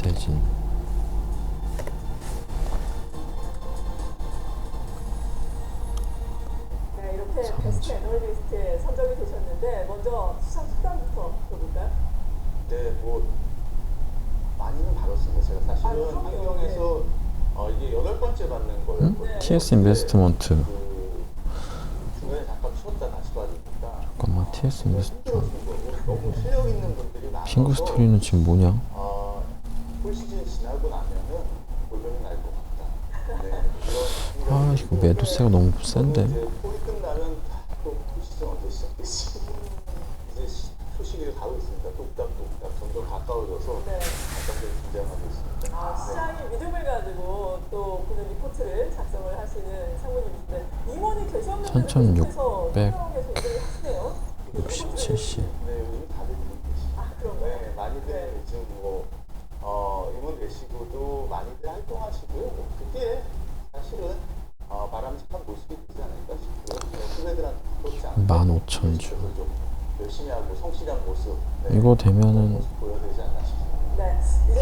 대진. 네, 이렇게 베스트 애널리스트에 선정이 되셨는데 먼저 수상 수단부터 들어볼까요? 네, 뭐 많이는 받았습니다. 제가 사실은 그럼요. 환경에서 이게 8번째 받는 거예요. 응? TS 인베스트먼트. 그 중간에 잠깐 쉬었다 다시 받으니까 잠깐만, TS 인베스트먼트. 힘들었던 거고 너무 실력 있는 분들이 많아서 핑크 스토리는 지금 뭐냐? 올 시즌 지나고 나면은 골병이 날 것 같다. 네, 아, 이거 매도세가 너무 센데. 이제 폴이 끝나면 또 시즌 언제 시작됐지? 이제 소식이 가고 있습니다. 뚝딱뚝딱 점점 가까워져서 네. 가깝게 긴장하고 있습니다. 시장이 믿음을 가지고 또 보는 리포트를 작성을 하시는 상무님이신데 임원이 계셨는데 3,600. 하시네요. 60, 70. 네, 이미 다들 듣고 계시죠. 그런가요? 네, 많이들 네. 지금 뭐 임원 되시고도 많이들 활동하시고요. 뭐 그게 사실은 바람직한 모습이 되지 않을까 싶고요. 네, 후배들한테 그렇지 않고 15,000 주. 좀 열심히 하고 성실한 모습. 네, 이거 되면은 모습 보여야 되지 않나 싶습니다. 네.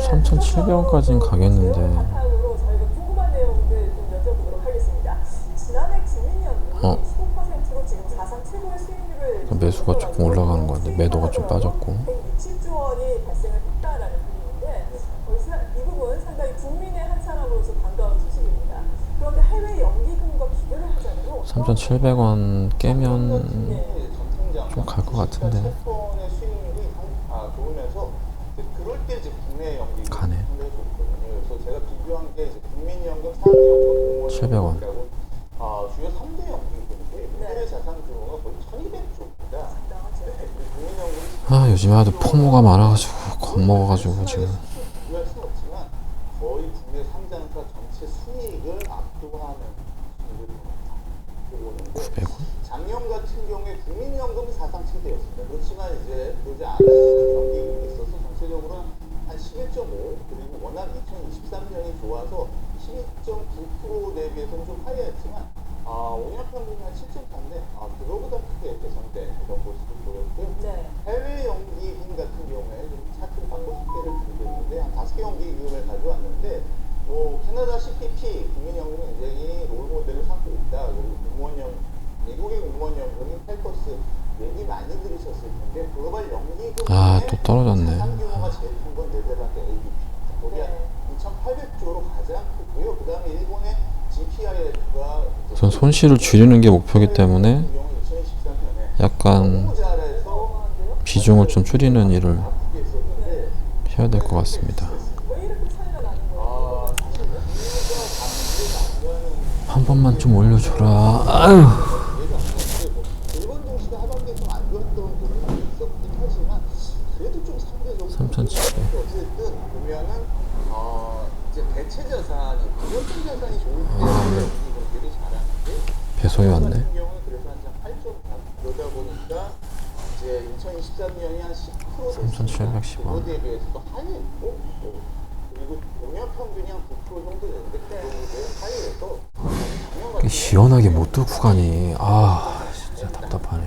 3,700원까지는 가겠는데. 바탕으로 저희가 궁금한 내용들 좀 여쭤보도록 하겠습니다. 지난해 주민연금이 15%로 지금 사상 최고의 수익률을 매수가 조금 올라가는 거 같은데 매도가 좀 빠졌고. 160조 원이 발생을 했다라는 분위기인데 이 부분 상당히 국민의 한 사람으로서 반가운 소식입니다. 그런데 해외 연기금과 비교를 하자면 3,700원 깨면 좀 갈 것 같은데. 채권의 수익률이 좋으면서 그럴 때 이제 국내 연기 가네. 상당히 좋거든요. 그래서 제가 비교한 게 이제 국민연금, 사기연금, 700원. 주요 3대 연기금인데 우리의 자산 규모가 거의 1,200조입니다. 국민연금이 아, 요즘에 하도 포모가 많아가지고 겁먹어가지고 지금. 비교할 수는 없지만 거의 국내 상장사 전체 수익을 압도하는 수익을 보는데 900원? 작년 같은 경우에 국민연금이 사상 최대였습니다. 그렇지만 이제 그러지 않은 경기금이 있어서 전체적으로 한 11.5 그리고 워낙 2023년이 좋아서 12.9% 대비해서는 좀 하이했지만 5년 평균이 한 7.4인데 그거보다 크게 개선된 그런 모습을 보였고요. 네. 해외 연기금 같은 경우에 좀 차트를 바꿔 소개를 드리고 있는데 한 5개 연기금을 가져왔는데 뭐 캐나다 CPP 국민연금 굉장히 롤모델을 삼고 있다. 그리고 미국의 공무원연금이 펠커스 얘기 많이 들으셨을 텐데 글로벌 연기금 또 떨어졌네. 자산 규모가 제일 큰 건 네덜란드 ABP입니다. 거기 한 2,800조로 가장 크고요. 그 다음에 일본의 GPIF가 우선 손실을 줄이는 게 목표이기 때문에 약간 비중을 좀 줄이는 일을 해야 될 것 같습니다. 왜 이렇게 차이가 나는 거예요? 한 번만 좀 올려줘라. 아유. 일본 증시가 하반기에 좀 안 좋았던 부분이 있었긴 하지만 그래도 좀 상대적으로 3,700. 어쨌든 보면은 이제 대체 자산이 무역적 자산이 좋을 때 이분들이 잘하는데 배소유 왔네. 같은 경우는 그래서 한 8.4 그러다 보니까 이제 2023년이 한 10% 3,710 원. 그거 대비해서도 하이했고 그리고 5년 평균이 한 9% 정도 되는데 그거에 하이해서 시원하게 못 뚫고 가니. 진짜 답답하네.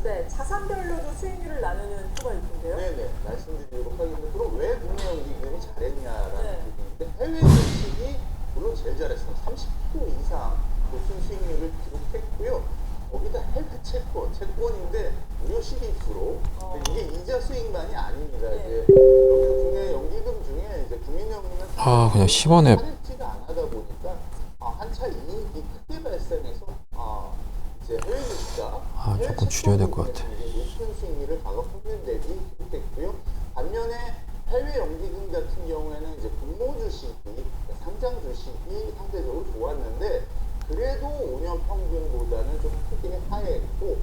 네, 자산별로도 수익률을 나누는 표가 있던데요. 네네 말씀드리도록 하겠습니다. 그럼 왜 국내 연기금이 잘했냐라는 네. 부분인데 해외 주식이 물론 제일 잘했습니다. 30% 이상 높은 수익률을 기록했고요. 거기다 해외 채권인데 무려 12%. 이게 이자 수익만이 아닙니다. 네. 이제 여기서 국내 연기금 중에 이제 국민연금은 그냥 10원에 할지가 안 하다 보니까 한차 이익이 크게 발생해서 이제 해외 주식가 조금 줄여야 될 것 같아. 높은 수익률을 과거 평균 대비 기록했고요. 반면에 해외 연기금 같은 경우에는 이제 공모 주식이 상장 주식이 상대적으로 좋았는데 그래도 5년 평균보다는 좀 크게 하회했고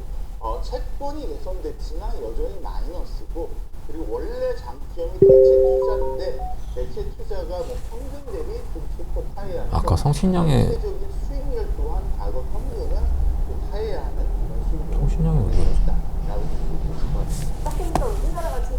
채권이 개선됐지만 여전히 마이너스고 그리고 원래 장점이 대체 투자인데 대체 투자가 뭐 평균 대비 좀 소폭 하회하면서 아까 성신양의 전체적인 수익률 또한 과거 평균은 좀 하회하는 이런 수익률을 성신양이 왜 그러지? 라고 보실 것 같습니다. 딱 보니까 우리나라 같은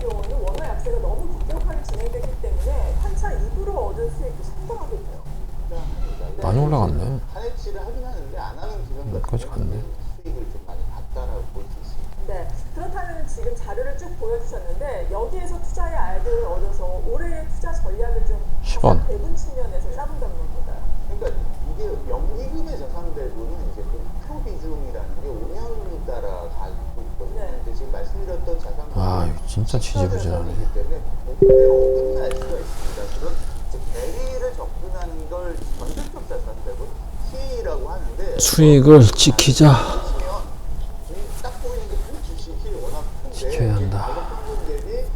올라갔네. 한해치를 하긴 하는데 안 하는 기간 여기까지 같은 경우는 갔네. 수익을 좀 많이 봤다라고 볼 수 있습니다. 네, 그렇다면 지금 자료를 쭉 보여주셨는데 여기에서 투자의 알들을 얻어서 올해의 투자 전략을 좀 10원. 배분 측면에서 짜본다는 건가요? 그러니까 이게 연기금의 자산 배분은 이제 목표 비중이라는 게 5년을 따라 가지고 있거든요. 네. 근데 지금 말씀드렸던 자산 아, 이거 진짜 지지부진하네. 이기 때문에 목표에 어긋날 수가 있습니다. 그런 이제 대리를 접근하는 걸 전술적 자산 배분 T라고 하는데 수익을 지키자. 딱 보이는 게 그 주식이 워낙 큰데 지켜야 한다. 가격 평균 대비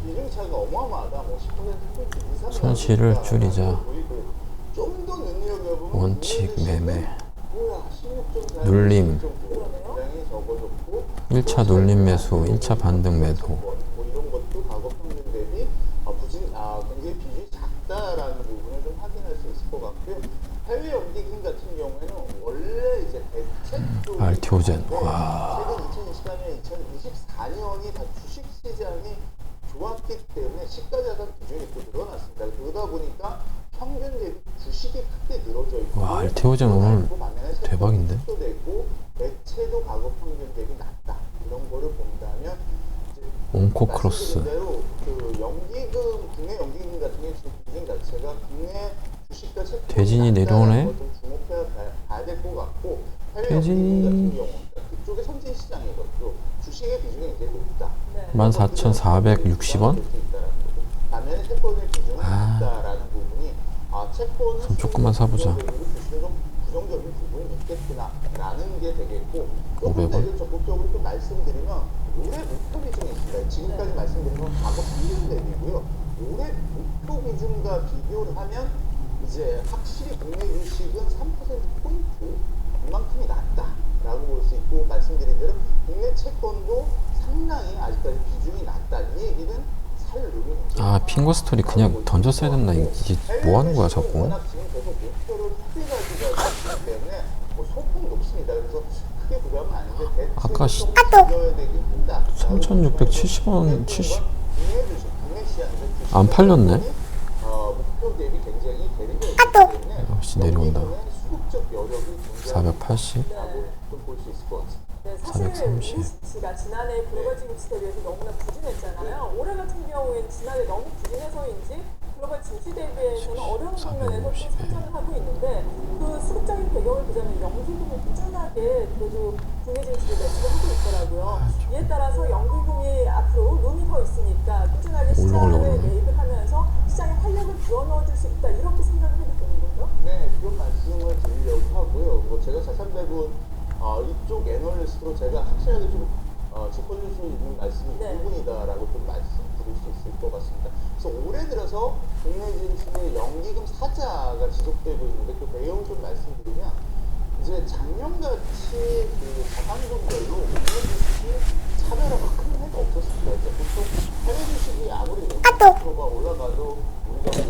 비중 차이가 어마어마하다. 뭐 10% 2, 3% 손실을 줄이자. 좀더 눈여겨보면 원칙 매매. 뭐야, 16.4, 눌림. 굉장히 적어졌고 1차 눌림 매수, 1차 반등 매도. 뭐 이런 것도 가격 평균 대비 굉장히 비중이 작다라는 부분을 좀 확인할 수 있을 것 같고요. 해외 연기금 같은 경우에는 원래 이제 대책 쪽이 알티오젠. 있는데 와. 최근 2024년, 2024년이 다 주식 시장이 좋았기 때문에 시가자산 비중이 또 늘어났습니다. 그러다 보니까 평균 대비 주식이 크게 늘어져 있고 와, 알티오젠 오늘 대박인데? 되고 대체도 가격 평균 대비 낮다. 이런 거를 본다면 옹코크로스. 말씀드린 대로 그 연기금, 국내 연기금 같은 경우 지금 비중 자체가 국내 주식과 채권 대진이 내려오네. 좀 주목해야 봐야 될 것 같고 해외 대진이. 연기금 같은 경우 그쪽의 선진 시장이거든요. 주식의 비중이 굉장히 높다. 네. 14,460원? 반면에 채권의 비중은 아. 낮다라는 부분이 채권은 좀 조금만 사보자. 주식은 좀 부정적인 부분이 있겠구나라는 게 되겠고 500원? 조금 더 적극적으로 또 말씀드리면 올해 목표 비중이 있습니다. 지금까지 말씀드린 건 과거 평균 대비고요. 올해 목표 비중과 비교를 하면 이제 확실히 국내 주식은 3%포인트 이만큼이 낮다라고 볼 수 있고 말씀드린 대로 국내 채권도 상당히 아직까지 비중이 낮다. 이 얘기는 살 룸이 아, 핑거 스토리 그냥 던졌어야 된다. 이게 뭐 하는 거야, 자꾸? 워낙 지금 계속 목표를 크게 가지고 있기 때문에 소폭 높습니다. 그래서 크게 부담은 아닌데 아까 이겨야 되긴 한다. 3,670원, 70. 국내 주식, 국내 시장에서 주식 안 팔렸네? 목표 대비 굉장히 대비가 있기 때문에 역시 내려온다. 여기는 수급적 여력이 굉장히 480. 볼 수 있을 것 같습니다. 네, 사실 430. 우리 씨가 지난해 글로벌 증시 대비해서 너무나 부진했잖아요. 올해 같은 경우에는 지난해 너무 부진해서인지 글로벌 증시 대비해서는 어려운 국면에서 또 선전을 하고 있는데 그 수급적인 배경을 보자면 연기금이 꾸준하게 그래도 국내 증시를 매수를 하고 있더라고요. 이에 따라서 연기금이 앞으로 룸이 더 있으니까 꾸준하게 올라가려고 시장에 그러네. 매입을 하면서 시장에 활력을 불어넣어줄 수 있다 이렇게 생각을 해도 되는 거죠? 네, 그런 말씀을 드리려고 하고요. 뭐 제가 자산 배분 이쪽 애널리스트로 제가 확실하게 좀 짚어줄 수 있는 말씀이 네. 이 부분이다라고 좀 말씀드릴 수 있을 것 같습니다. 그래서 올해 들어서 국내 증시의 연기금 사자가 지속되고 있는데 그 내용 좀 말씀드리면 이제 작년같이 그 자산군별로 국내 주식이 차별화가 큰 해가 없었습니다. 이제 보통 해외 주식이 아무리 5%가 올라가도 우리가 5%,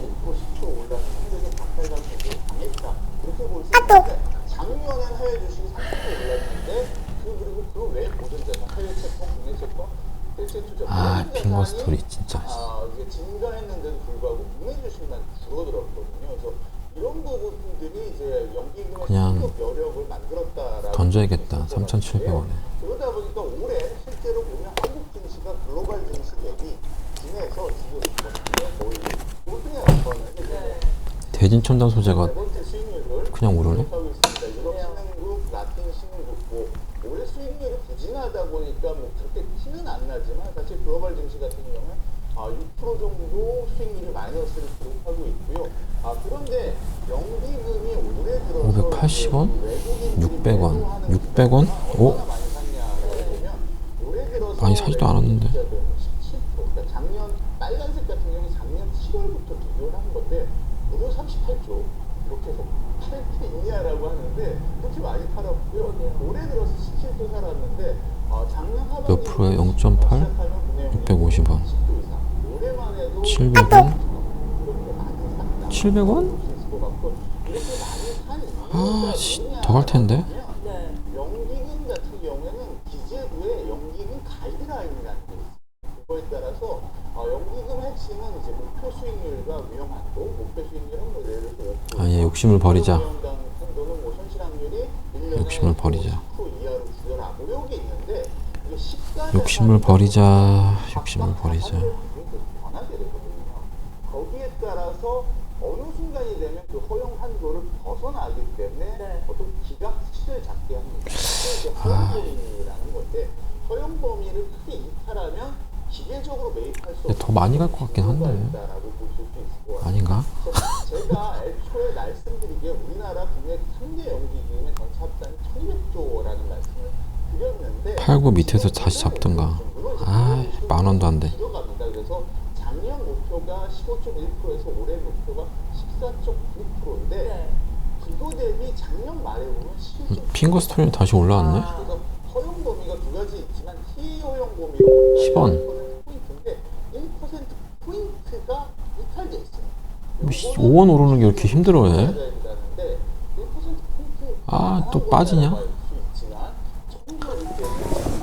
10% 올라서 상대적인 박탈감 정도 강했다. 이렇게 볼 수 있는데 작년엔 해외 주식이 3% 올랐는데 그리고 그 외에 모든 자산, 해외 채권, 국내 채권, 대체 투자 아, 모든 핑거 자산이, 스토리 진짜. 이게 증가했는데도 불구하고 국내 주식만 줄어들었거든요. 그래서 이런 부분들이 이제 연기금의 그냥 수급 여력을 만들었다라고 던져야겠다. 볼수 있을 것 3,700원에. 같은데요. 그러다 보니까 올해 실제로 보면 한국 증시가 글로벌 증시 대비 중에서 지금 거의 꼴등에 가까운 대진 첨단 소재가 네 번째 수익률을 그냥 오르네? 기록하고 있습니다. 유럽 신흥국, 라틴 신흥국, 올해 수익률이 부진하다 보니까 뭐 그렇게 티는 안 나지만 사실 글로벌 증시 같은 경우는 6% 정도 수익률이 마이너스를 기록하고 있고요. 그런데 연기금이 올해 들어서 580원? 외국인들이 600원. 매도하는 600원? 오? 얼마나 많이 샀냐라고 보면 올해 들어서 많이 사지도 않았는데. 17%. 그러니까 작년 빨간색 같은 경우는 작년 7월부터 비교를 한 건데 무려 38조 이렇게 해서 팔 게 있냐라고 하는데 그렇게 많이 팔았고요. 올해 들어서 17조 살았는데 작년 하반기 몇 프로에 0.8? 650원. 올해만 해도 700원? 이렇게 많이 샀다. 700원? 이렇게 많이 산 아, 씨, 더 갈 텐데. 네. 연기금 같은 경우에는 기재부에 연기금 가이드라인이라는 게 있어요. 그거에 따라서 연기금 핵심은 이제 목표 수익률과 위험 한도, 목표 수익률은 뭐 예를 들어서 아예 욕심을 버리자. 위험당 고역이 있는데 이게 시가 욕심을 버리자. 욕심을 버리자. 변하게 되거든요. 거기에 따라서 어느 순간이 되면 그 허용 한도를 벗어나기 때문에 네. 어떤 기각치를 잡게 합니다. 그게 이제 허용 범위라는 건데 허용 범위를 크게 이탈하면 기계적으로 매입할 수 근데 더 많이 갈 것 같긴 한데. 있다라고 보실 수 있을 것 같아요. 아닌가? 제가 애초에 말씀드리기에 우리나라 국내 3대 연기기금의 전체 합산이 1200조라는 말씀을 드렸는데 8구 밑에서 다시 잡든가. 아, 만 원도 안 돼. 들어갑니다. 그래서 작년 목표가 15.1%에서 올해 목표가 14.9%인데 네. 그거 대비 작년 말에 보면 11.9%. 핑거 스토리는 다시 올라왔네. 그래서 허용 범위가 두 가지 있지만 희허용 범위로 10원. 포인트인데 1% 포인트가 이탈돼 있어요. 5원 오르는 게 이렇게 힘들어해? 아, 또 빠지냐?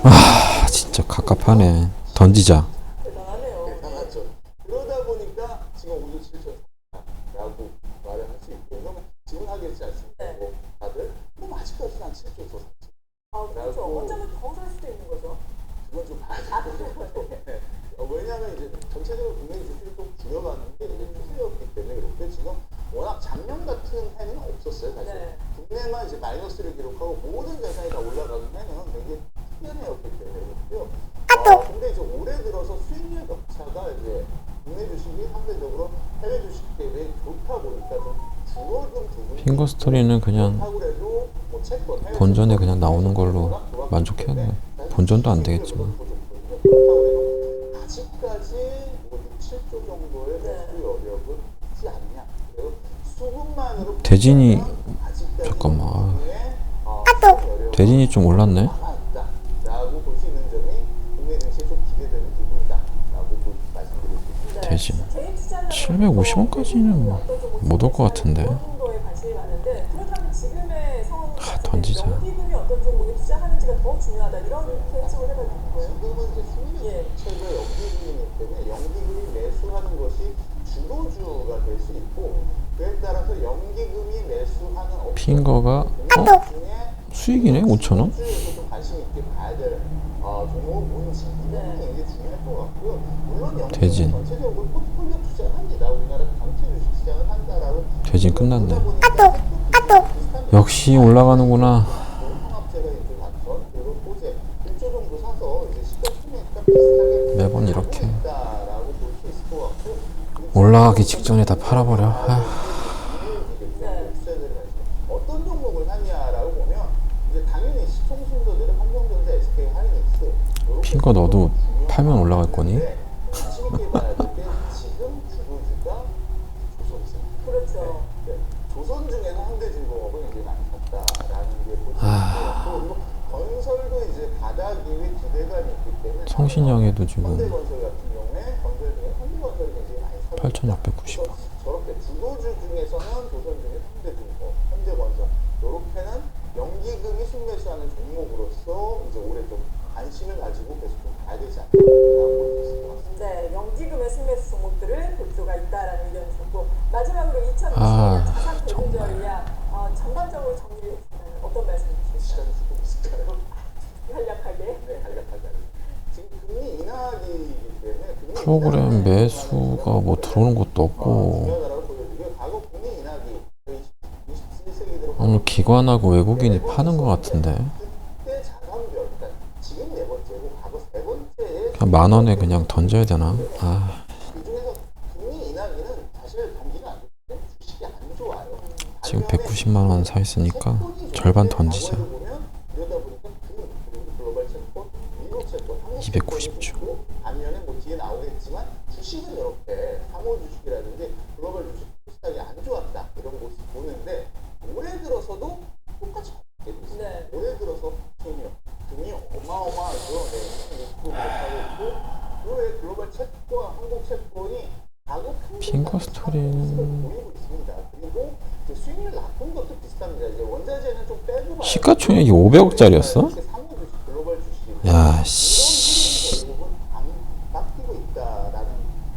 아, 진짜 갑갑하네. 던지자. 대단하네요. 대단하죠. 그러다 보니까 지금 5조 7천라고 말을 할 수 있고, 그러면 지금 하겠지 않습니까? 네. 뭐 다들 그럼 아직까지는 한 7조 더 샀지. 아, 그렇죠. 어쩌면 더 살 수도 있는 거죠. 그건 좀 봐야 되고. 왜냐하면 이제 전체적으로 국내 주식을 좀 줄여가는 게 이제 추세였기 때문에 그렇고 지금 워낙 작년 같은 해는 없었어요 사실. 네. 국내만 이제 마이너스를 기록하고 모든 자산이 다 올라가는 해는 되게 특이한 해였기 때문에 그렇고요. 근데 이제 올해 들어서 수익률 격차가 이제 국내 주식이 상대적으로 해외 주식 대비 좋다 보니까 좀 줄어든 부분이 핑거 스토리는 그냥 그렇다고 해도 뭐 채권, 해외 본전에 채권 그냥 나오는 걸로 워낙 좋았기 만족해야 돼. 때문에 본전도 안 되겠지만. 그렇다고 해도 아직까지 뭐 6, 7조 정도의 네. 매수 여력은 있지 않냐. 그래서 수급만으로 대진이 아직까지 잠깐만. 국내에, 수급 여력은 대진이 좀 올랐네. 라고 볼 수 있는 점이 국내 증시에 좀 기대되는 부분이다라고 말씀드릴 수 있습니다. 대진. 개인 투자자는 750원까지는 못 올 것 같은데. 어느 정도에 관심이 많은데 그렇다면 지금의 상황은 던지자. 연기금이 어떤 종목에 투자하는지가 더 중요하다 이렇게 해석을 해봐도 되는 거예요? 지금은 이제 수익 예. 자체가 연기금이기 때문에 연기금이 매수하는 것이 주도주가 될 수 있고 그에 따라서 연기금이 매수하는 업종 핑거가 중에 수익이네. 5,000원. 주에서 좀 관심 있게 봐야 될 종목은 뭔지 이 네. 부분이 굉장히 중요할 것 같고요. 물론 연기금 대진. 전체적으로 포트폴리오 투자를 합니다. 우리나라 전체 주식 시장을 한다라고 대진 끝났네. 그러다 보니까 비슷한 역시 올라가는구나. 통합제가 이제 맞죠. 그리고 호재 1조 정도 사서 이제 시가 총액과 비슷하게 매번 이렇게 있다라고 볼 수 있을 것 같고 올라가기 직전에 다 팔아버려. 아, 어떤 종목을 사냐라고 보면 이제 당연히 시총 순서대로 삼성전자, SK 하이닉스 핑거 너도 팔면 올라갈 거니? 관심 있게 봐야 될 게 지금 주도주가 조선생. 그렇죠. 네. 조선 중에서 현대중공업은 이제 많이 샀다라는 게 보실 수 있고 그리고 건설도 이제 바닥 위에 기대감이 있기 때문에 성신영에도 지금 현대건설 같은 경우에 건설 중에 현대건설이 굉장히 많이 사고 8,690원. 그래서 저렇게 주도주 중에서는 조선 중에 현대중공업, 현대건설 요렇게는 연기금이 순매수하는 종목으로서 이제 올해 좀 관심을 가지고 계속 좀 봐야 되지 않나라고 볼 수 있을 것 같습니다. 네, 연기금의 순매수 종목들을 볼 필요가 있다라는 의견이셨고 마지막으로 2020년 아, 자산 배분 전략 전반적으로 정리해 주시면 어떤 말씀 주실까요? 시간이 조금 있을까요? 간략하게. 네, 간략하게. 지금 금리 인하기이기 때문에 금리 프로그램 인하는 매수가 뭐 들어오는 것도 없고 중요하다고 보여지고요. 과거 금리 인하기 21세기 들어 오늘 기관하고 외국인이 파는 것 같은데 그때 자산별 그러니까 지금 네 번째고 과거 세 번째에 그냥 만 원에 그냥 던져야 되나? 아, 그 중에서 금리 인하기는 사실 단기가 안 되는데 주식이 안 좋아요. 지금 190만 원 사 있으니까 절반 던지자. 보면 이러다 보니까 그리고 글로벌 채권, 미국 채권, 한국 290 주. 채권이 반면에 뭐 뒤에 나오겠지만 주식은 이렇게 사모 주식이라든지 글로벌 주식 시장이 안 좋았다 이런 모습 보는데 올해 들어서도 똑같이 되고 있어요. 네. 올해 들어서 금이 어마어마하죠. 네, 26% 하고 있고 그 외에 글로벌 채권, 한국 채권이 과거 핑거 스토리는 보이고 있습니다. 그리고 그 수익률 나쁜 것도 비슷합니다. 이제 원자재는 좀 빼고 봐요. 시가총액이 500억짜리였어? 이렇게 사모 주식, 글로벌 주식이 야, 씨. 대부분 안 바뀌고 있다라는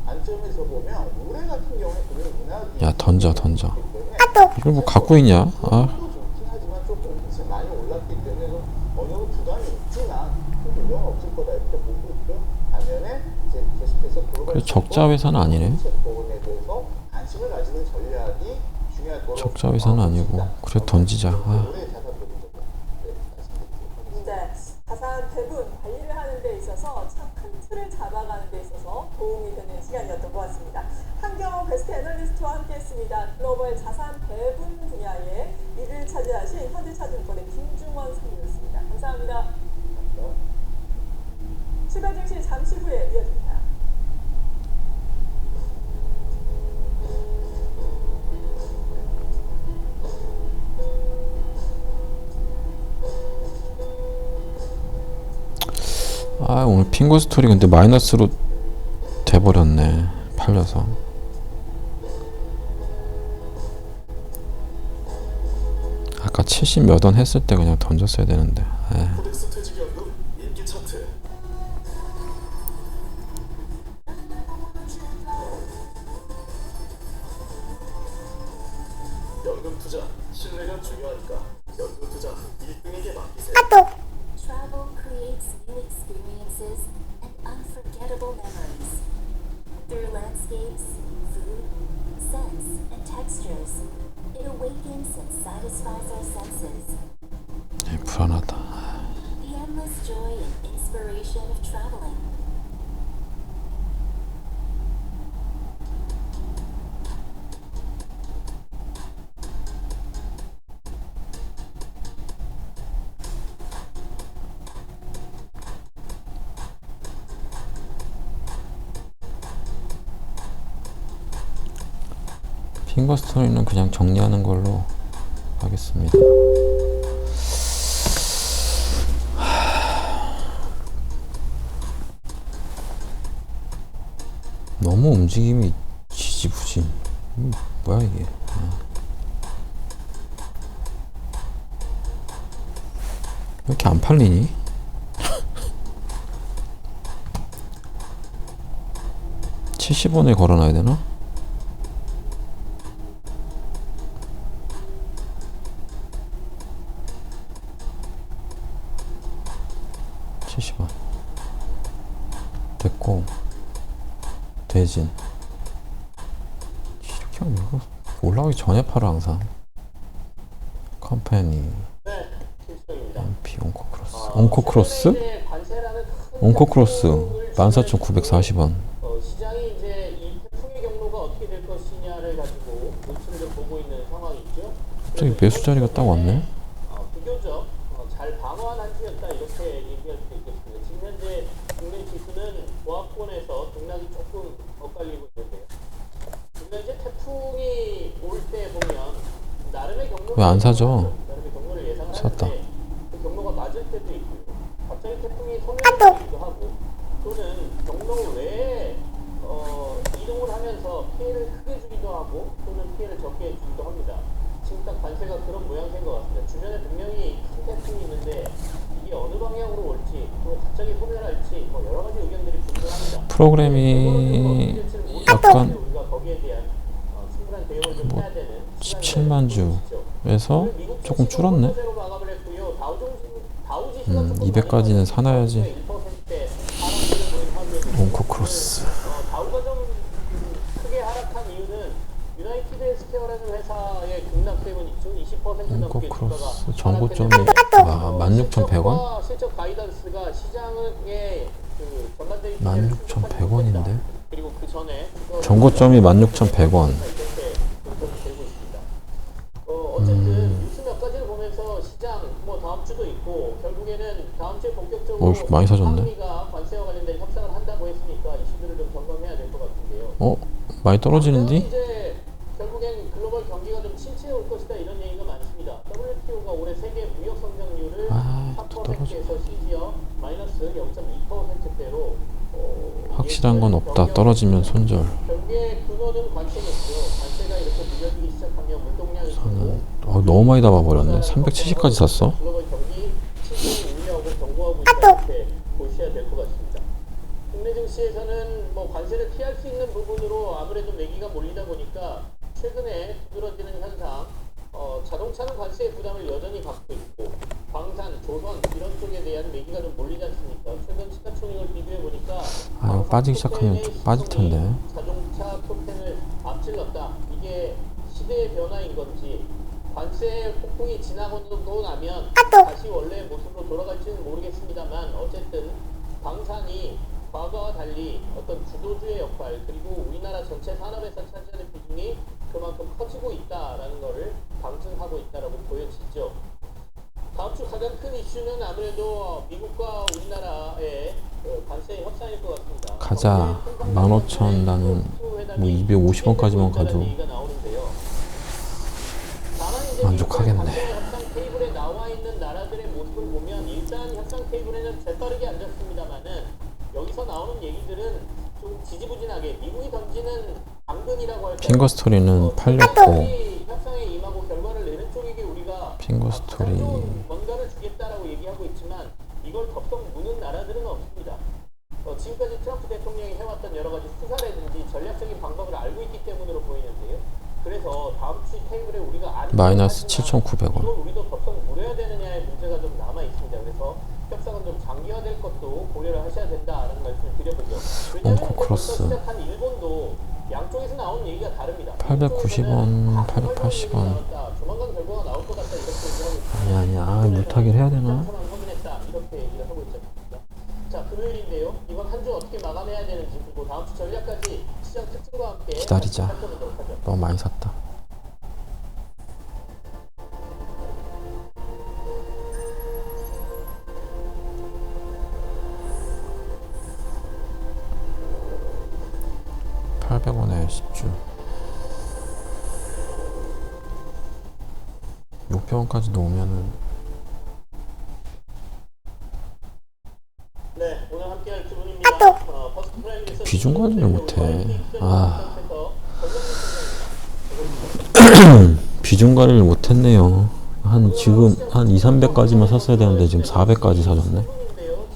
관점에서 보면 올해 같은 경우에 금융 인하기 야, 던져. 때문에 이걸 뭐 갖고 있냐? 아, 좋긴 하지만 조금 이제 많이 올랐기 때문에 좀 어느 정도 부담 기간이 있지만 큰 영향 없을 거다 이렇게 보고 있고요. 반면에 이제 계속해서 글로벌 그래, 적자 회사는 아니네. 부분에 대해서 관심을 가지는 전략이 중요할 거라고 적자 회사는 아니고 그래 던지자. 아, 올해 자산 배분 전략 말씀드리도록 하겠습니다. 네, 자산 배분 관리를 하는 데 있어서 참 큰 틀을 잡아가는 데 있어서 도움이 되는 시간이었던 것 같습니다. 한경 베스트 애널리스트와 함께했습니다. 글로벌 자산 배분 분야에 1위를 차지하신 현대차증권의 김중원 상무였습니다. 감사합니다. 추가 증시 잠시 후에 이어집니다. 아 오늘 핑거 스토리 근데 마이너스로 돼버렸네. 팔려서. 아까 70 몇 원 했을 때 그냥 던졌어야 되는데. 에이. 코덱스 퇴직연금 인기 차트. 연금 투자 신뢰가 중요하니까 연금 투자 1등에게 맡기세요. Travel creates new experiences and unforgettable memories. Through landscapes, food, scents, and textures, it awakens and satisfies our senses. 에이, 불안하다. The endless joy and inspiration of traveling. 핑거 스토리는 그냥 정리하는 걸로 하겠습니다. 너무 움직임이 지지부진. 뭐야 이게. 왜 이렇게 안 팔리니? $70에 걸어놔야 되나? $70 됐고 대진 이렇게 하면 이거 올라가기 전에 팔아 항상. 컴퍼니 네, 필수적입니다. MP 온코크로스 온코크로스? 이제 관세라는 큰 온코크로스 태풍을 14,940원. 시장이 이제 이 태풍의 경로가 어떻게 될 것이냐를 가지고 눈치를 좀 보고 있는 상황이죠. 갑자기 매수 자리가 딱 왔네. 비교적 잘 방어한 한 주였다 이렇게 얘기할 수 있겠습니다. 지금 현재 국내 지수는 보합권에서 등락이 조금 엇갈리고 있는데요. 근데 이제 태풍이 올 때 보면 나름의 경로를 왜 안 사죠? 나름의 경로를 예상을 샀다. 하는데 그 경로가 맞을 때도 있고요. 갑자기 태풍이 소멸을 하기도 하고 또는 경로 외에 이동을 하면서 피해를 크게 주기도 하고 또는 피해를 적게 주기도 합니다. 지금 딱 관세가 그런 모양새인 것 같습니다. 주변에 분명히 큰 태풍이 있는데 이게 어느 방향으로 올지 또 갑자기 소멸할지 뭐 여러 가지 의견들이 분분합니다. 프로그램이 약간 우리가 거기에 대한 충분한 대응을 좀 해야 되는 17만 주에서 조금 줄었네. 200까지는 사놔야지. 온코크로스 다우가 좀 크게 하락한 이유는 유나이티드 헬스케어라는 회사의 급락 때문이죠. 20% 넘게 온코크로스 정고점이 16,100원? 실적 가이던스가 시장의 그 전반적인 16,100원인데 그리고 그 전에 정고점이 16,100원. 어쨌든 뉴스 몇 가지를 보면서 시장 뭐 다음 주도 있고 결국에는 다음 주에 본격적으로 어우, 많이 사줬네. 한미가 관세와 관련된 협상을 한다고 했으니까 이슈들을 좀 점검해야 될 것 같은데요. 많이 떨어지는디? 이제 결국엔 글로벌 경기가 좀 침체해 올 것이다 이런 얘기가 많습니다. WTO가 올해 세계 무역 성장률을 또 떨어져. 4%에서 심지어 마이너스 0.2%대로 확실한 건 없다. 떨어지면 손절. 결국에 근원은 관세겠죠. 관세가 이렇게 밀려지기 시작하면 물동량이 크고 너무 많이 담아버렸네. 370까지 샀어. 글로벌 경기 침체를 우려하고 경고하고 있다 이렇게 보셔야 될 것 같습니다. 국내 증시에서는 뭐 관세를 피할 수 있는 부분으로 아무래도 매기가 몰리다 보니까 최근에 두드러지는 현상, 자동차는 관세의 부담을 여전히 받고 있고 광산, 조선 이런 쪽에 대한 매기가 좀 몰리지 않습니까? 최근 시가총액을 비교해 보니까 아 이거 빠지기 시작하면 쭉 빠질 텐데. 자동차 톱10을 앞질렀다. 이게 시대의 변화인 건지 관세 폭풍이 지나고 나면 다시 원래의 모습으로 돌아갈지는 모르겠습니다만 어쨌든 방산이 과거와 달리 어떤 주도주의 역할 그리고 우리나라 전체 산업에서 차지하는 비중이 그만큼 커지고 있다라는 것을 방증하고 있다라고 보여지죠. 다음 주 가장 큰 이슈는 아무래도 미국과 우리나라의 관세 협상일 것 같습니다. 가자. 15,000 나는 뭐 250원까지만 가도 얘기가 나오는데요. 다만 이제 만족하겠네. 관세 협상 테이블에 나와 있는 나라들의 모습을 보면 일단 협상 테이블에는 재빠르게 앉았습니다만은 여기서 나오는 얘기들은 좀 지지부진하게 미국이 던지는 당근이라고 할까요? 핑거 스토리는 팔렸고 협상에 임하고 결과를 내는 쪽에게 우리가 핑거 스토리 뭔가를 주겠다라고 얘기하고 있지만 이걸 덥석 무는 나라들은 없습니다. 지금까지 트럼프 대통령이 해왔던 여러 가지 수사라든지 전략적인 방법을 알고 있기 때문으로 보이는데요. 그래서 다음 주 테이블에 우리가 아는 마이너스 7,900원. 이걸 우리도 덥석 물어야 되느냐의 문제가 좀 남아 있습니다. 그래서 협상은 좀 장기화될 것도 고려를 하셔야 된다라는 말씀을 드려보죠. 왜냐하면 옹코크로스. 시작한 일본도 양쪽에서 나온 얘기가 다릅니다. 890원, 880원. 조만간 결과가 나올 것 같다 이렇게 얘기하고 있습니다. 아니야 물타기를 해야 되나? 확인했다 이렇게 얘기를 하고 있지 않습니까? 자 금요일인데요. 이번 한 주 어떻게 마감해야 되는지 그리고 다음 주 전략까지 시장 특징과 함께 기다리자. 살펴보도록 하죠. 너무 많이 샀다. (800원에) 10주 600원까지 놓으면은 네, 오늘 함께할 두 분입니다. 퍼스트 프라임에서 비중 관리를 못해. 아 비중 관리를 못했네요. 한 지금 한 2, 300까지만 샀어야 되는데 지금 400까지 사줬네. 지금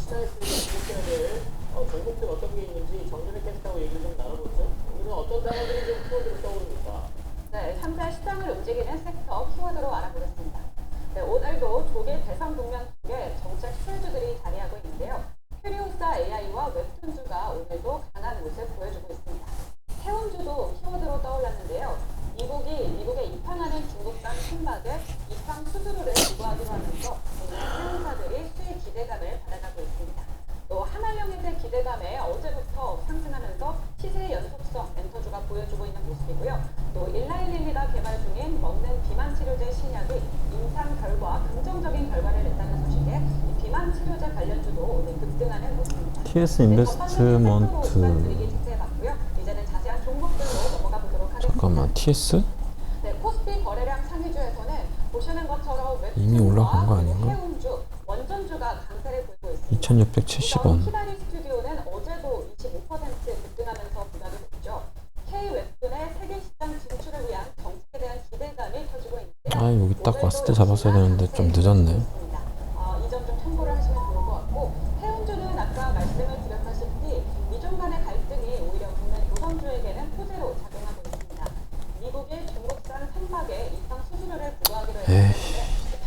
시장에서 주목해야 될 종목들 어떤 게 있는지 정준희 캐스터하고 얘기를 좀 나눠보죠. 오늘은 어떤 단어들이 좀 키워드로 떠오릅니까? 네, 3자 시장을 움직이는 섹터 키워드로 알아보겠습니다. 네, 오늘도 조개 대상 국면 속에 정책 수혜주들이 자리하고 있는데요. 큐리오사 AI와 웹툰주가 오늘도 강한 모습 보여주고 있습니다. 해운주도 키워드로 떠올랐는데요. 미국의 입항하는 중국산 신박을 입항 수수료를 부과하기로 하면서 오늘 해운사들이 수혜 기대감을 받아가고 있습니다. 또 하나영의 기대감에 어제부터 상승하면서 시세의 연속성 엔터주가 보여주고 있는 모습이고요. 또 1911가 개발 중인 먹는 비만 치료제 신약이 임상 결과 긍정적인 결과를 냈다는 소식에 이 비만 치료제 관련주도 오늘 급등하는 모습입니다. TS 인베스트먼트 이제는 자세한 종목들로 넘어가 보도록 하겠습니다. 잠깐만 TS? 네, 코스피 거래량 상위주에서는 보시는 것처럼 이미 올라간 거 아닌가? 해운주, 원전주가 강세를 보이고 있습니다. 2670원. 히다리 스튜디오는 어제도 25% 급등하면서 부각이 됐죠. K-웹툰의 세계 시장 진출을 위한 정책에 대한 기대감이 커지고 있는데요. 아 여기 딱 왔을 때 잡았어야 되는데 좀 늦었네. 이 점 좀 참고를 하시면 좋을 것 같고 해운주는 아까 말씀을 드렸다시피 미중 간의 갈등이 오히려 국내 조선주에게는 호재로 작용하고 있습니다. 미국이 중국산 선박에 입항 수수료를 부과하기로 했는데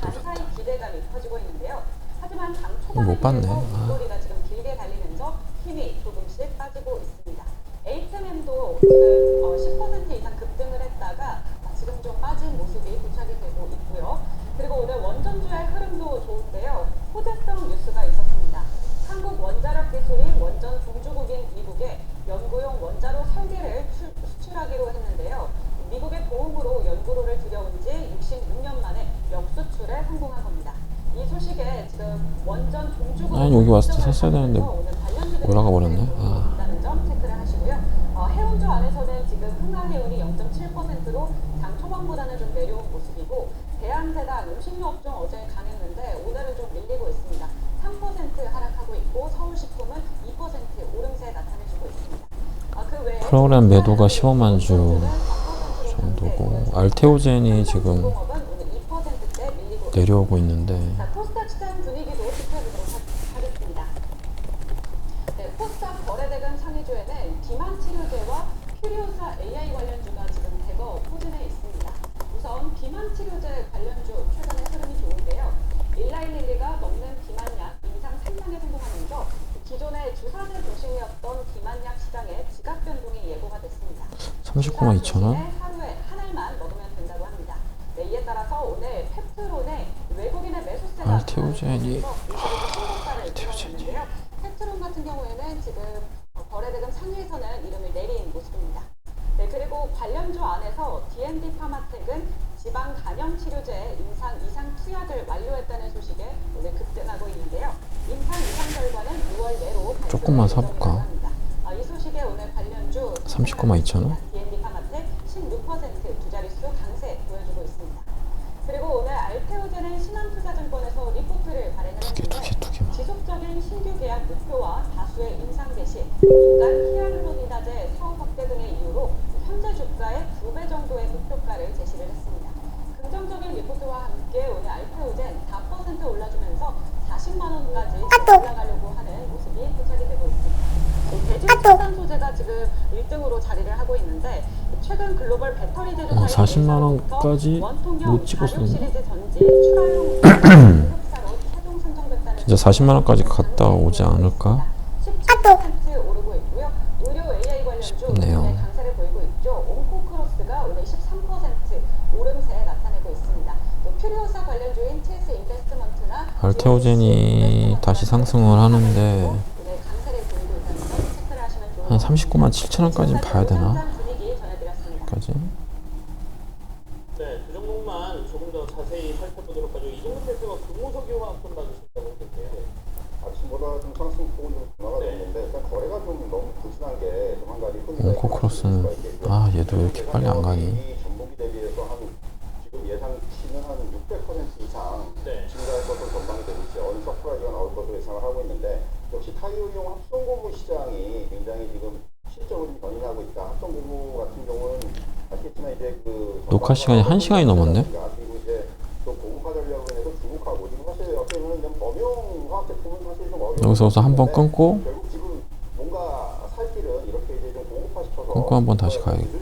반사의 기대감이 커지고 있는데요. 하지만 장 초반에 못 봤네. 목소리가 지금 길게 달리면서 힘이 조금씩 빠지고 있습니다. HMM도 지금 10% 이상 급등을 했다가 지금 좀 빠진 모습이 도착이 되고 있고요. 그리고 오늘 원전주의 흐름도 좋은데요. 호재성 뉴스가 있었습니다. 한국 원자력 기술이 원전 종주국인 미국에 연구용 원자로 설계를 수출하기로 했는데요. 미국의 도움으로 연구로를 들여온 지 66년 만에 역수출에 성공한 겁니다. 이 소식에 지금 원전 종주국 아니 여기 왔을 때 샀어야 되는데 올라가 버렸네. 있다는 점 체크를 하시고요. 해운주 안에서는 지금 흥하해운이 0.7%로 장 초반보다는 좀 내려온 모습이고 대한제당 음식료업종 어제 강했는데 오늘은 좀 밀리고 있습니다. 3% 하락하고 있고 서울식품은 2% 오름세 나타내주고 있습니다. 그 외에 프로그램 매도가 15만 주 정도고 알테오젠이 지금 내려오고 있는데 코스닥 시장 분위기도 지켜보도록 하겠습니다. 네, 코스닥 거래대금 상위주에는 비만 치료제와 큐리오사 AI 관련주가 지금 대거 포진해 있습니다. 우선 비만 치료제 관련주 최근에 흐름이 좋은데요. 일라일릴리가 먹는 비만약 인상 3만에 성공하면서 기존의 주사제 중심이었던 비만약 시장에 지각 변동이 예고가 됐습니다. 39만 2천 원. 하루에 한 알만 먹으면 된다고 합니다. 네, 이에 따라서 오늘 펩트론의 외국인의 매수세가 알테오젠이 알테오젠인데요. 펩트론 같은 경우에는 지금 거래대금 상위에서는 이름을 내린 모습입니다. 네, 그리고 관련주 안에서 D&D 파마텍은 지방 간염 치료제 임상 이상 투약을 완료했다는 소식에 오늘 급등하고 있는데요. 임상 이상 결과는 6월 내로 조금만 사볼까? 이 소식에 오늘 관련주 39만 2천 원. D&D 파마텍 16% 두 자릿수 강세 보여주고 있습니다. 그리고 오늘 알테오젠은 신한투자증권에서 리포트를 발행했는데요. 두 개만. 지속적인 신규 계약 목표와 다수의 인상 개시, 민간 히알루론이다제 사업 확대 등의 이유로 현재 주가의 2배 정도의 목표가를 제시를 했습니다. 긍정적인 리포트와 함께 오늘 알테오젠 4% 올라주면서 40만 원까지 올라가려고 하는 모습이 포착이 되고 있습니다. 대중 첨단 소재가 지금 1등으로 자리를 하고 있는데 최근 글로벌 배터리 제조사의 40만 원까지 원통형 못 찍었었네. 46 시리즈 전지 출하용 공급사로 최종 선정됐다는 진짜 40만 원까지 갔다 오지 않을까? 17% 오르고 있고요. 의료 AI 관련주 싶네요. 오늘 강세를 보이고 있죠. 온코크로스가 오늘 13% 오름세 나타내고 있습니다. 또 퓨리오사 관련주인 TS 인베스트먼트나 알테오젠이 다시 상승을 하는데 오늘 강세를 보이고 있다는 점 체크를 하시면 좋을 한 것 같습니다. 39만 7천 원까지는 봐야 되나? 분위기 전해드렸습니다. 까지? 네, 그 종목만 조금 더 자세히 살펴보도록 하죠. 이종국 대표가 금호석유화학 좀 봐주신다고 했는데 아침보다 좀 상승폭은 좀 둔화가 됐는데 일단 거래가 좀 너무 부진한 게 좀 한 가지 흥미가 온코크로스는 아 얘도 왜 이렇게 빨리 안 가니? 이 전분기 대비해서 한 지금 예상치는 한 600% 이상 네. 증가할 것으로 전망이 되고 있어요. 어느 서프라이즈가 나올 것으로 예상을 하고 있는데 역시 타이어용 합성고무 시장이 굉장히 지금 실적으로 좀 견인하고 있다. 합성고무 같은 경우는 아시겠지만 이제 그 녹화 시간이 1시간이 넘었네? 그리고 이제 또 고무화 전략으로 인해서 중국하고 지금 사실 어떻게 보면 좀 범용 화학 제품은 사실 좀 어려운 여기서 한번 끊고 결국 지금 뭔가 살 길은 이렇게 이제 좀 고급화 시켜서 끊고 한번 다시 가야겠다.